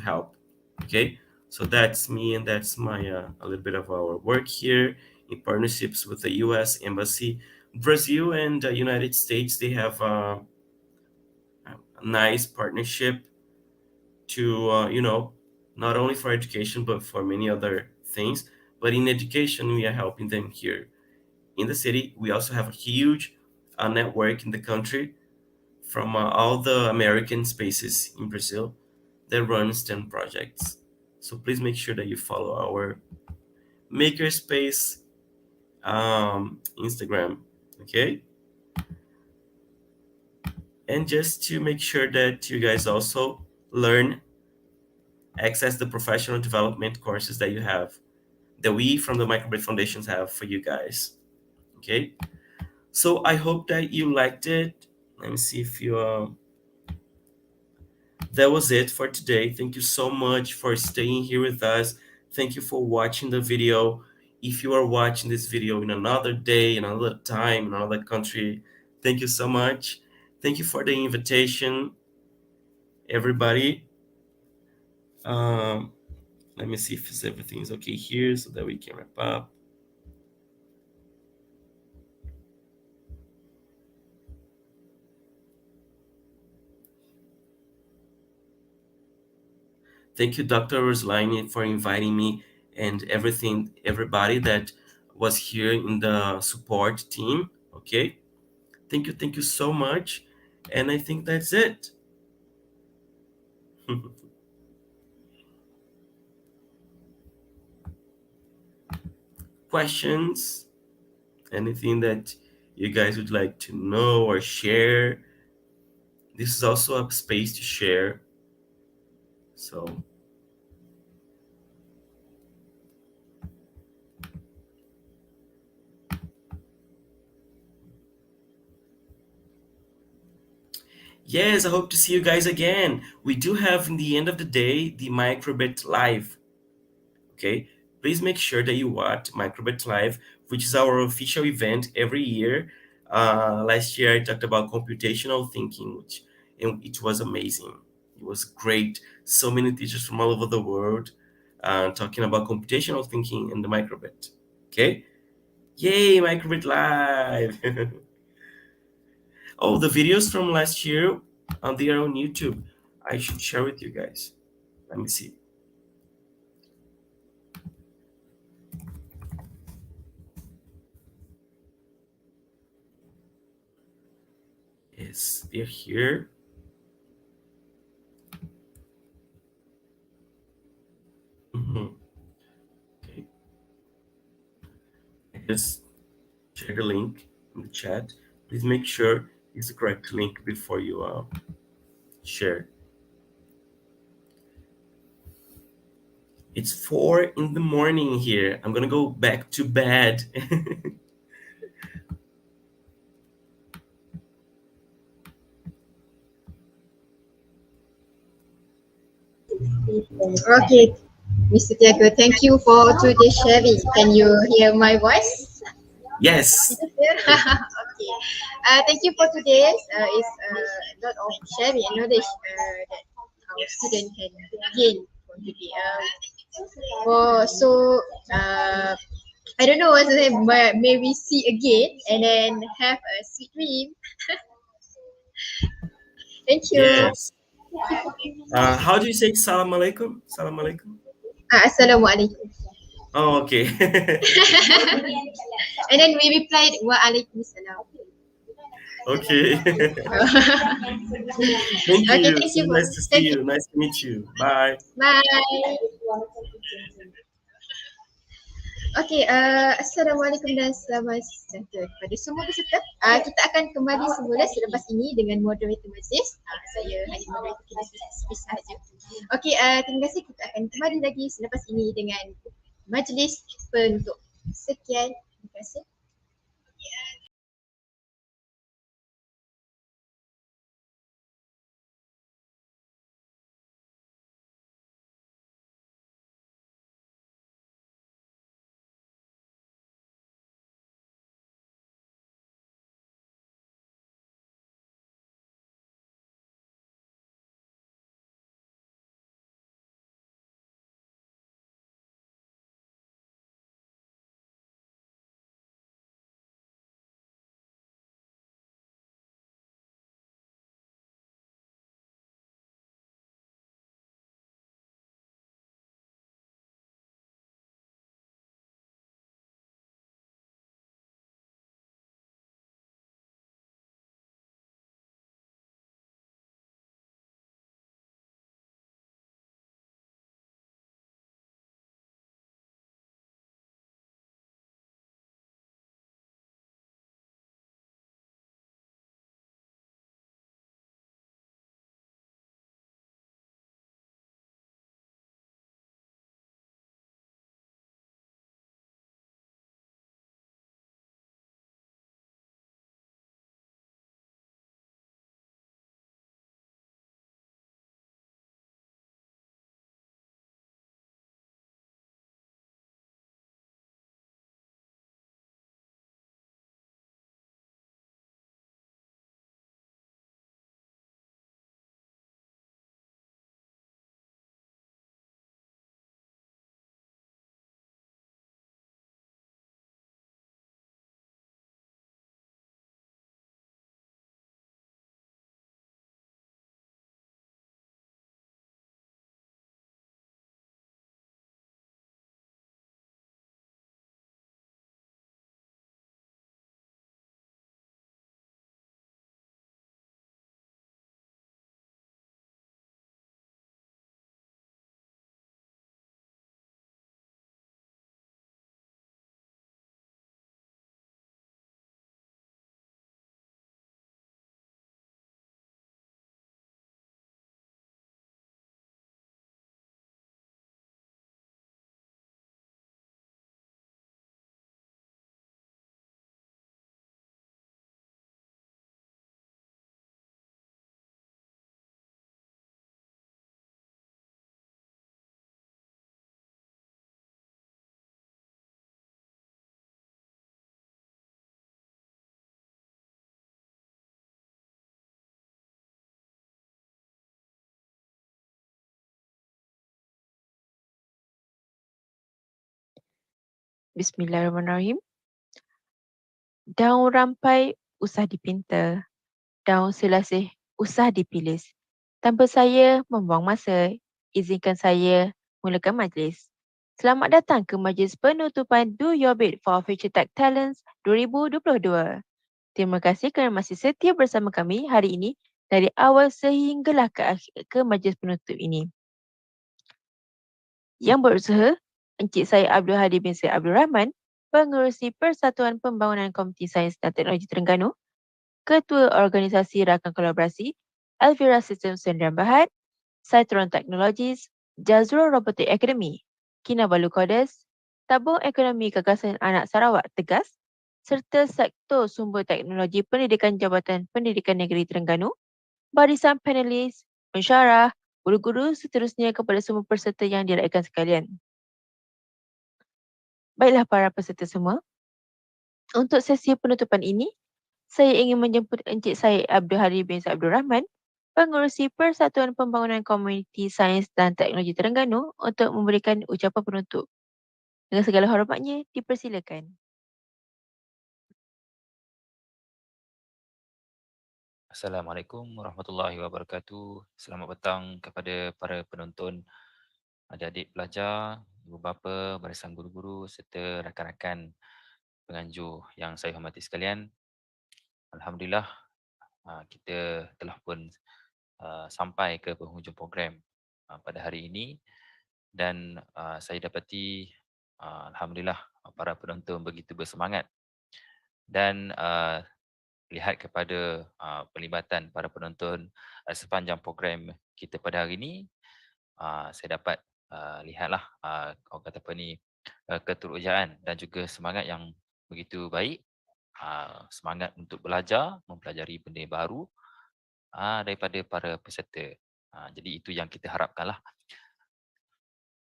help. Okay, so that's me, and that's my a little bit of our work here in partnerships with the U.S. Embassy. Brazil and the United States, they have a nice partnership to not only for education but for many other things. But in education, we are helping them here in the city. We also have a huge network in the country from all the American spaces in Brazil that run STEM projects. So please make sure that you follow our Makerspace Instagram, okay? And just to make sure that you guys also access the professional development courses that you have, that we from the Microbit Foundations have for you guys, okay? So I hope that you liked it. Let me see if you that was it for today. Thank you so much for staying here with us. Thank you for watching the video. If you are watching this video in another day, in another time, in another country, thank you so much. Thank you for the invitation, everybody. Let me see if everything is okay here so that we can wrap up. Thank you, Dr. Roslaine, for inviting me, and everybody that was here in the support team. Okay. Thank you so much. And I think that's it. Questions? Anything that you guys would like to know or share? This is also a space to share. So yes, I hope to see you guys again. We do have, in the end of the day, the Microbit Live. Okay, please make sure that you watch Microbit Live, which is our official event every year. Last year, I talked about computational thinking, and it was amazing. It was great. So many teachers from all over the world talking about computational thinking and the Microbit. Okay, yay, Microbit Live! Oh, the videos from last year, They are on YouTube. I should share with you guys. Let me see. Yes, they're here. Mhm. Okay. I just share the link in the chat. Please make sure it's the correct link before you share. It's 4 in the morning here. I'm gonna go back to bed. Okay, Mr. Tiago, thank you for today's sharing. Can you hear my voice? Yes. Okay. Thank you for today's. It's a lot of sharing and knowledge that our student can gain from today. I don't know what's the name, but maybe see again and then have a sweet dream. Thank you. Yes. How do you say salam alaikum? Salam alaikum. Assalamualaikum. Oh, okay. And then we replied wa alaikum salam. Okay. Thank Okay, you. thank So you. nice to see Thank you. you. Nice to meet you. Bye. Bye. Okay, Assalamualaikum dan selamat sejahtera kepada semua peserta. Kita akan kembali semula selepas ini dengan moderator majlis. Saya hanya moderator kita sahaja. Okay, terima kasih. Kita akan kembali lagi selepas ini dengan majlis penutup. Sekian, terima kasih. Bismillahirrahmanirrahim. Daun rampai usah dipinta. Daun selasih usah dipilih. Tanpa saya membuang masa, izinkan saya mulakan majlis. Selamat datang ke majlis penutupan Do Your Bit for Future Tech Talents 2022. Terima kasih kerana masih setia bersama kami hari ini dari awal sehinggalah ke majlis penutup ini. Yang berusaha, Encik saya Abdul Hadi bin Syed Abdul Rahman, Pengerusi Persatuan Pembangunan Komiti Sains dan Teknologi Terengganu, Ketua Organisasi Rakan Kolaborasi, Elvira Sistem Sdn Bhd, Citron Technologies, Jazrul Robotic Academy, Kinabalu Kodes, Tabung Ekonomi Gagasan Anak Sarawak Tegas, serta Sektor Sumber Teknologi Pendidikan Jabatan Pendidikan Negeri Terengganu, barisan panelis, pensyarah, guru-guru seterusnya kepada semua peserta yang diraikan sekalian. Baiklah para peserta semua, untuk sesi penutupan ini, saya ingin menjemput Encik saya Abdul Hadi bin Syed Abdul Rahman, Pengerusi Persatuan Pembangunan Komuniti Sains dan Teknologi Terengganu untuk memberikan ucapan penutup. Dengan segala hormatnya, dipersilakan. Assalamualaikum warahmatullahi wabarakatuh. Selamat petang kepada para penonton, adik-adik pelajar, ibu bapa, barisan guru-guru serta rakan-rakan penganjur yang saya hormati sekalian. Alhamdulillah, kita telah pun sampai ke penghujung program pada hari ini dan saya dapati alhamdulillah para penonton begitu bersemangat dan lihat kepada pelibatan para penonton sepanjang program kita pada hari ini, saya dapat lihatlah orang kata apa ni, keterujaan dan juga semangat yang begitu baik, semangat untuk belajar, mempelajari benda baru daripada para peserta. Jadi itu yang kita harapkanlah.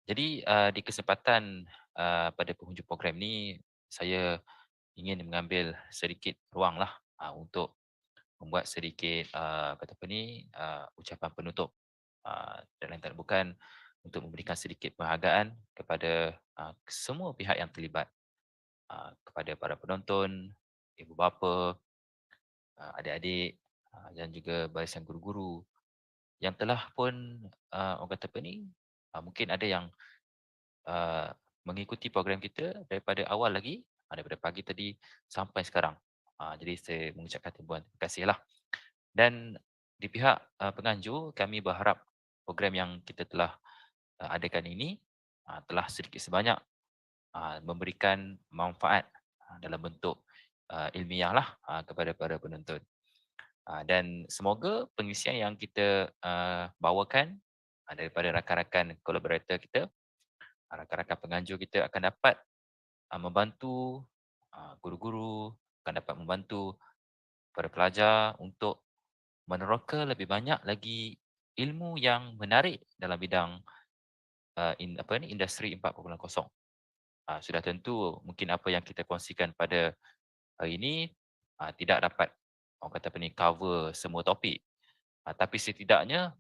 Jadi di kesempatan pada penghujung program ni, saya ingin mengambil sedikit ruanglah untuk membuat sedikit kata apa ni, ucapan penutup dan lain tak bukan untuk memberikan sedikit penghargaan kepada semua pihak yang terlibat, kepada para penonton, ibu bapa, adik-adik dan juga barisan guru-guru yang telah pun orang kata apa ni, mungkin ada yang mengikuti program kita daripada awal lagi, daripada pagi tadi sampai sekarang. Jadi saya mengucapkan terima kasihlah. Dan di pihak penganjur, kami berharap program yang kita telah adakan ini telah sedikit sebanyak memberikan manfaat dalam bentuk ilmiah lah kepada para penonton. Dan semoga pengisian yang kita bawakan daripada rakan-rakan kolaborator kita, rakan-rakan penganjur kita akan dapat membantu guru-guru, akan dapat membantu para pelajar untuk meneroka lebih banyak lagi ilmu yang menarik dalam bidang industri 4.0. Sudah tentu mungkin apa yang kita kongsikan pada hari ini tidak dapat orang kata apa ni, cover semua topik. Tapi setidaknya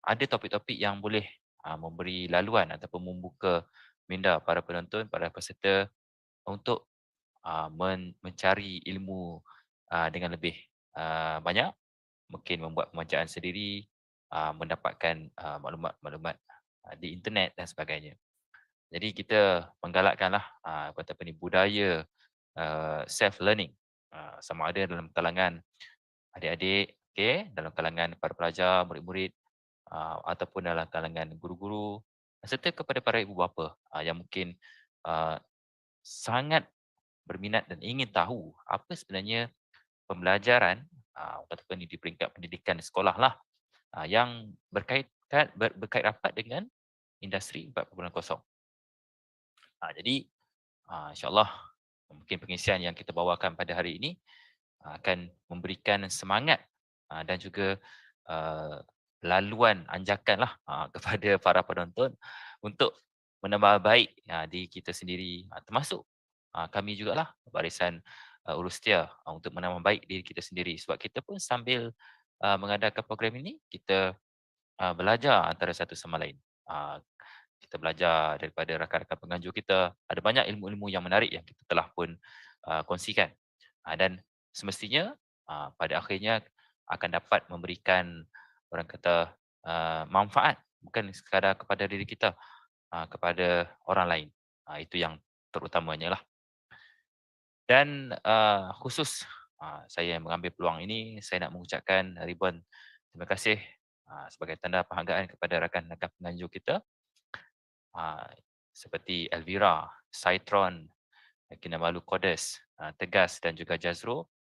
ada topik-topik yang boleh memberi laluan ataupun membuka minda para penonton, para peserta untuk mencari ilmu dengan lebih banyak, mungkin membuat pembacaan sendiri, mendapatkan maklumat-maklumat di internet dan sebagainya. Jadi kita menggalakkanlah kata apa ni, budaya self learning, sama ada dalam kalangan adik-adik, dalam kalangan para pelajar, murid-murid, ataupun dalam kalangan guru-guru serta kepada para ibu bapa yang mungkin sangat berminat dan ingin tahu apa sebenarnya pembelajaran kata apa ni, di peringkat pendidikan sekolah lah yang berkait rapat dengan industri 4.0. Jadi insyaAllah mungkin pengisian yang kita bawakan pada hari ini akan memberikan semangat dan juga laluan anjakan lah kepada para penonton untuk menambah baik diri kita sendiri, termasuk kami jugalah barisan Urustia untuk menambah baik diri kita sendiri, sebab kita pun sambil mengadakan program ini kita belajar antara satu sama lain. Kita belajar daripada rakan-rakan penganjur kita, ada banyak ilmu-ilmu yang menarik yang kita telah pun kongsikan. Dan semestinya pada akhirnya akan dapat memberikan orang kata manfaat bukan sekadar kepada diri kita, kepada orang lain. Itu yang terutamanya lah. Dan khusus saya mengambil peluang ini, saya nak mengucapkan ribuan terima kasih sebagai tanda penghargaan kepada rakan-rakan penganjur kita seperti Elvira, Saitron, Kinabalu Kodes, Tegas dan juga Jazro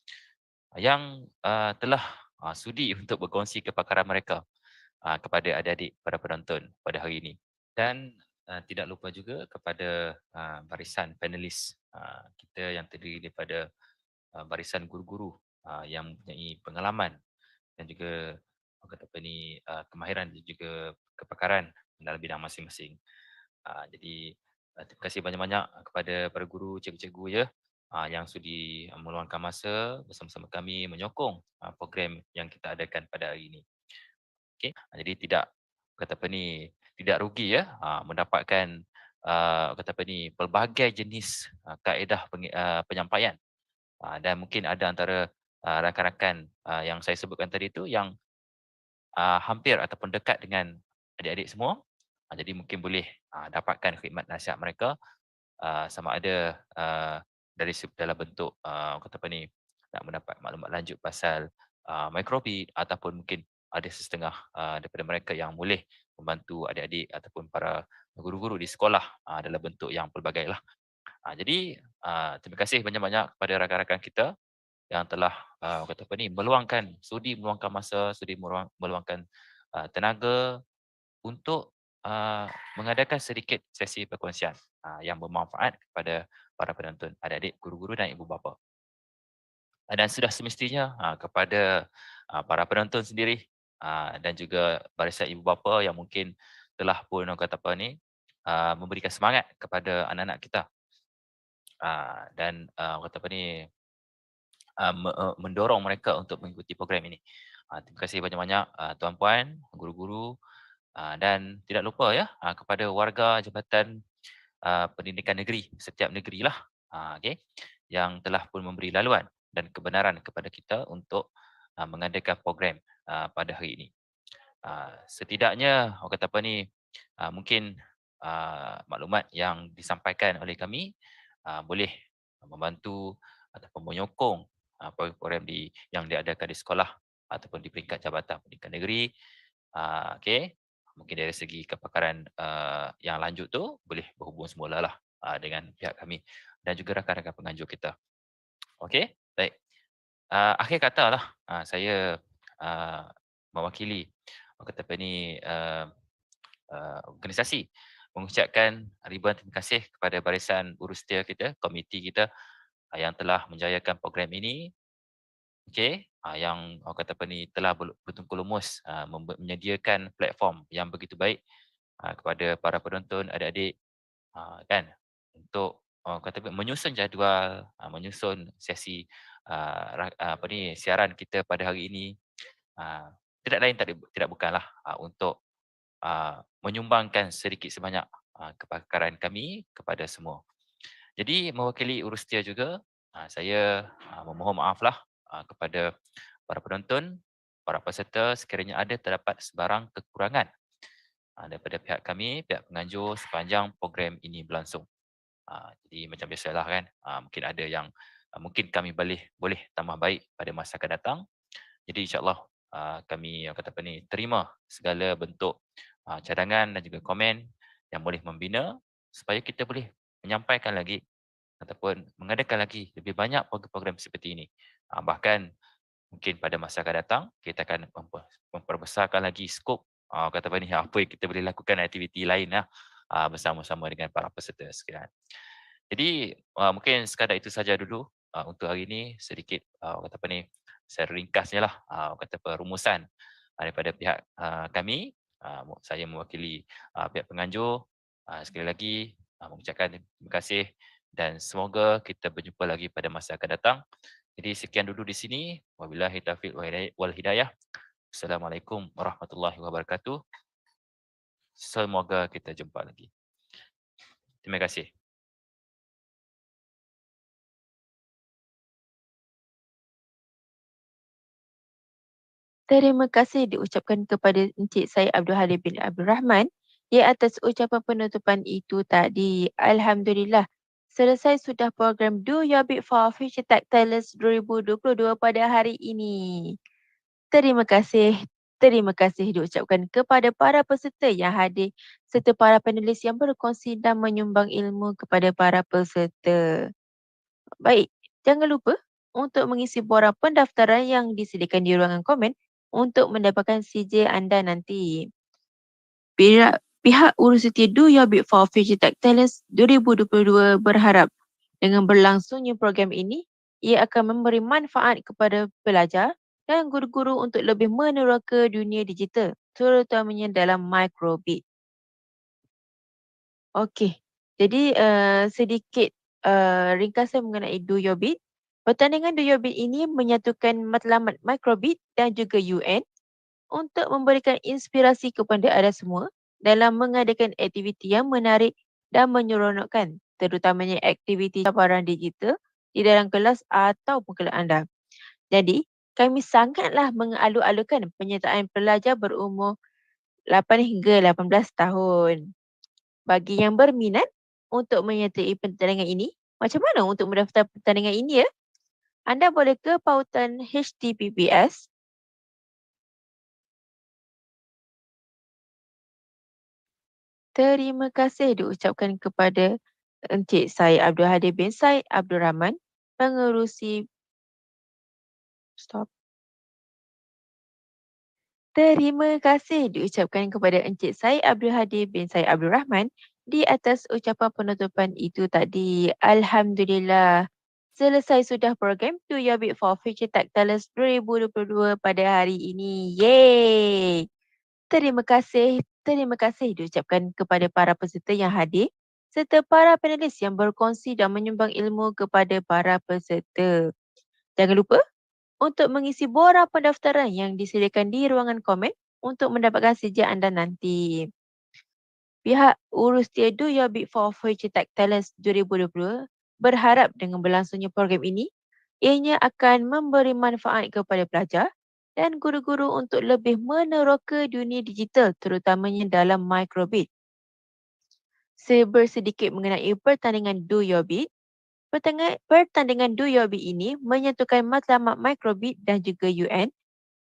yang telah sudi untuk berkongsi kepakaran mereka kepada adik-adik para penonton pada hari ini. Dan tidak lupa juga kepada barisan panelis kita yang terdiri daripada barisan guru-guru yang mempunyai pengalaman dan juga kemahiran dan juga kepakaran dalam bidang masing-masing. Jadi terima kasih banyak-banyak kepada para guru, cikgu-cikgu ya yang sudi meluangkan masa bersama-sama kami menyokong program yang kita adakan pada hari ini. Okey, jadi tidak rugi ya mendapatkan pelbagai jenis kaedah penyampaian. Dan mungkin ada antara rakan-rakan yang saya sebutkan tadi itu yang hampir ataupun dekat dengan adik-adik semua. Jadi mungkin boleh dapatkan khidmat nasihat mereka sama ada dalam bentuk nak mendapat maklumat lanjut pasal microbit ataupun mungkin ada setengah daripada mereka yang boleh membantu adik-adik ataupun para guru-guru di sekolah dalam bentuk yang pelbagai lah. Jadi terima kasih banyak-banyak kepada rakan-rakan kita yang telah sudi meluangkan masa, sudi meluangkan tenaga untuk mengadakan sedikit sesi perkongsian yang bermanfaat kepada para penonton, adik-adik, guru-guru dan ibu bapa. Dan sudah semestinya kepada para penonton sendiri dan juga barisan ibu bapa yang mungkin telah pun memberikan semangat kepada anak-anak kita dan mendorong mereka untuk mengikuti program ini. Terima kasih banyak-banyak tuan-puan, guru-guru dan tidak lupa ya kepada warga Jabatan Pendidikan Negeri setiap negeri lah yang telah pun memberi laluan dan kebenaran kepada kita untuk mengadakan program pada hari ini. Setidaknya mungkin maklumat yang disampaikan oleh kami boleh membantu ataupun menyokong program yang diadakan di sekolah ataupun di peringkat Jabatan Pendidikan Negeri. Mungkin dari segi kepakaran yang lanjut tu boleh berhubung semula lah dengan pihak kami dan juga rakan-rakan penganjur kita. Okey, baik. Akhir kata lah saya mewakili organisasi mengucapkan ribuan terima kasih kepada barisan urustia kita, komiti kita yang telah menjayakan program ini. Yang telah bertungkul lumus menyediakan platform yang begitu baik kepada para penonton, adik-adik untuk menyusun jadual, menyusun sesi siaran kita pada hari ini. Tidak lain tidak bukanlah untuk menyumbangkan sedikit sebanyak kepakaran kami kepada semua. Jadi mewakili urustia juga, saya memohon maaflah kepada para penonton, para peserta sekiranya ada terdapat sebarang kekurangan daripada pihak kami, pihak penganjur sepanjang program ini berlangsung. Jadi macam biasalah kan, mungkin ada yang mungkin kami boleh tambah baik pada masa akan datang. Jadi insyaAllah kami terima segala bentuk cadangan dan juga komen yang boleh membina supaya kita boleh menyampaikan lagi ataupun mengadakan lagi lebih banyak program-program seperti ini. Bahkan mungkin pada masa akan datang kita akan memperbesarkan lagi skop apa yang kita boleh lakukan aktiviti lain bersama-sama dengan para peserta sekalian. Jadi mungkin sekadar itu saja dulu untuk hari ini, sedikit saya ringkasnya lah rumusan daripada pihak kami. Saya mewakili pihak penganjur sekali lagi mengucapkan terima kasih dan semoga kita berjumpa lagi pada masa akan datang. Jadi sekian dulu di sini. Wabillahi taufiq wal hidayah. Assalamualaikum warahmatullahi wabarakatuh. Semoga kita jumpa lagi. Terima kasih. Terima kasih diucapkan kepada Encik Syed Abdul Halim bin Abdul Rahman di atas ucapan penutupan itu tadi. Alhamdulillah, selesai sudah program Do Your Bit for Future Tech Talents 2022 pada hari ini. Terima kasih diucapkan kepada para peserta yang hadir serta para panelis yang berkongsi dan menyumbang ilmu kepada para peserta. Baik, jangan lupa untuk mengisi borang pendaftaran yang disediakan di ruangan komen untuk mendapatkan CJ anda nanti. Pihak Universiti Do Your Bit for Future Tech Talents 2022 berharap dengan berlangsungnya program ini, ia akan memberi manfaat kepada pelajar dan guru-guru untuk lebih meneroka dunia digital, terutamanya dalam microbit. Okey, jadi sedikit ringkasan mengenai Do Your Bit. Pertandingan Do Your Bit ini menyatukan matlamat microbit dan juga UN untuk memberikan inspirasi kepada anda semua dalam mengadakan aktiviti yang menarik dan menyeronokkan, terutamanya aktiviti cabaran digital di dalam kelas ataupun kelas anda. Jadi, kami sangatlah mengalu-alukan penyertaan pelajar berumur 8 hingga 18 tahun. Bagi yang berminat untuk menyertai pertandingan ini, macam mana untuk mendaftar pertandingan ini ya? Anda boleh ke pautan https Terima kasih diucapkan kepada Encik Syed Abdul Hadim bin Syed Abdul Rahman, pengerusi Terima kasih diucapkan kepada Encik Syed Abdul Hadim bin Syed Abdul Rahman di atas ucapan penutupan itu tadi. Alhamdulillah. Selesai sudah program Do Your Bit for Future Tech Talents 2022 pada hari ini. Yeay! Terima kasih diucapkan kepada para peserta yang hadir serta para panelis yang berkongsi dan menyumbang ilmu kepada para peserta. Jangan lupa untuk mengisi borang pendaftaran yang disediakan di ruangan komen untuk mendapatkan CJ anda nanti. Pihak Universiti Do Your Bit for Future Tech Talents 2022 berharap dengan berlangsungnya program ini, ianya akan memberi manfaat kepada pelajar dan guru-guru untuk lebih meneroka dunia digital terutamanya dalam microbit. Sedikit mengenai pertandingan Do Your Bit. Pertandingan Do Your Bit ini menyatukan matlamat microbit dan juga UN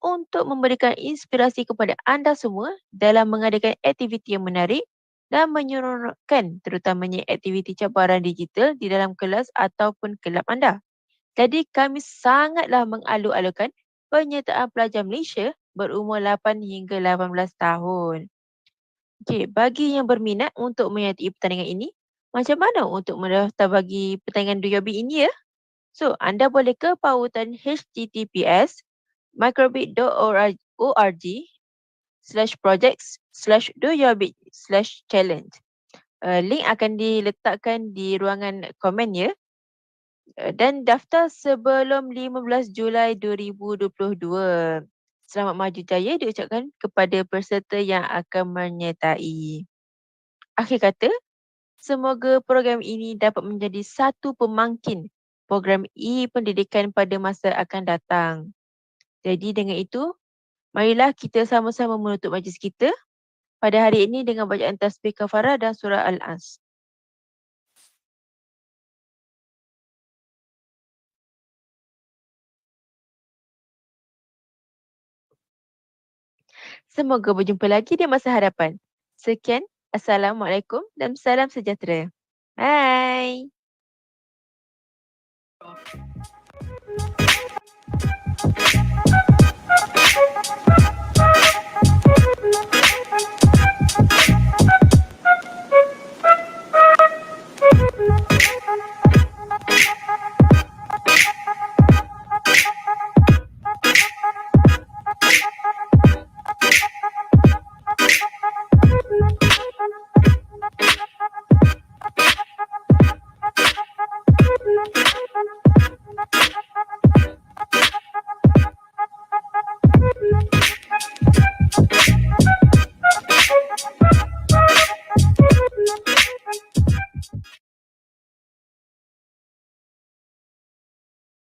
untuk memberikan inspirasi kepada anda semua dalam mengadakan aktiviti yang menarik dan menyeronokkan, terutamanya aktiviti cabaran digital di dalam kelas ataupun kelab anda. Jadi kami sangatlah mengalu-alukan penyertaan pelajar Malaysia berumur 8 hingga 18 tahun. Okey, bagi yang berminat untuk menyertai pertandingan ini, macam mana untuk mendaftar bagi pertandingan Do Your Bit ini ya? So, anda boleh ke pautan https microbit.org/projects/doyourbit/challenge. Link akan diletakkan di ruangan komen ya. Dan daftar sebelum 15 Julai 2022. Selamat maju jaya diucapkan kepada peserta yang akan menyertai. Akhir kata, semoga program ini dapat menjadi satu pemangkin program e-pendidikan pada masa akan datang. Jadi dengan itu, marilah kita sama-sama menutup majlis kita pada hari ini dengan bacaan tasbih kafarah dan surah Al-As. Semoga berjumpa lagi di masa hadapan. Sekian, Assalamualaikum dan salam sejahtera. Bye.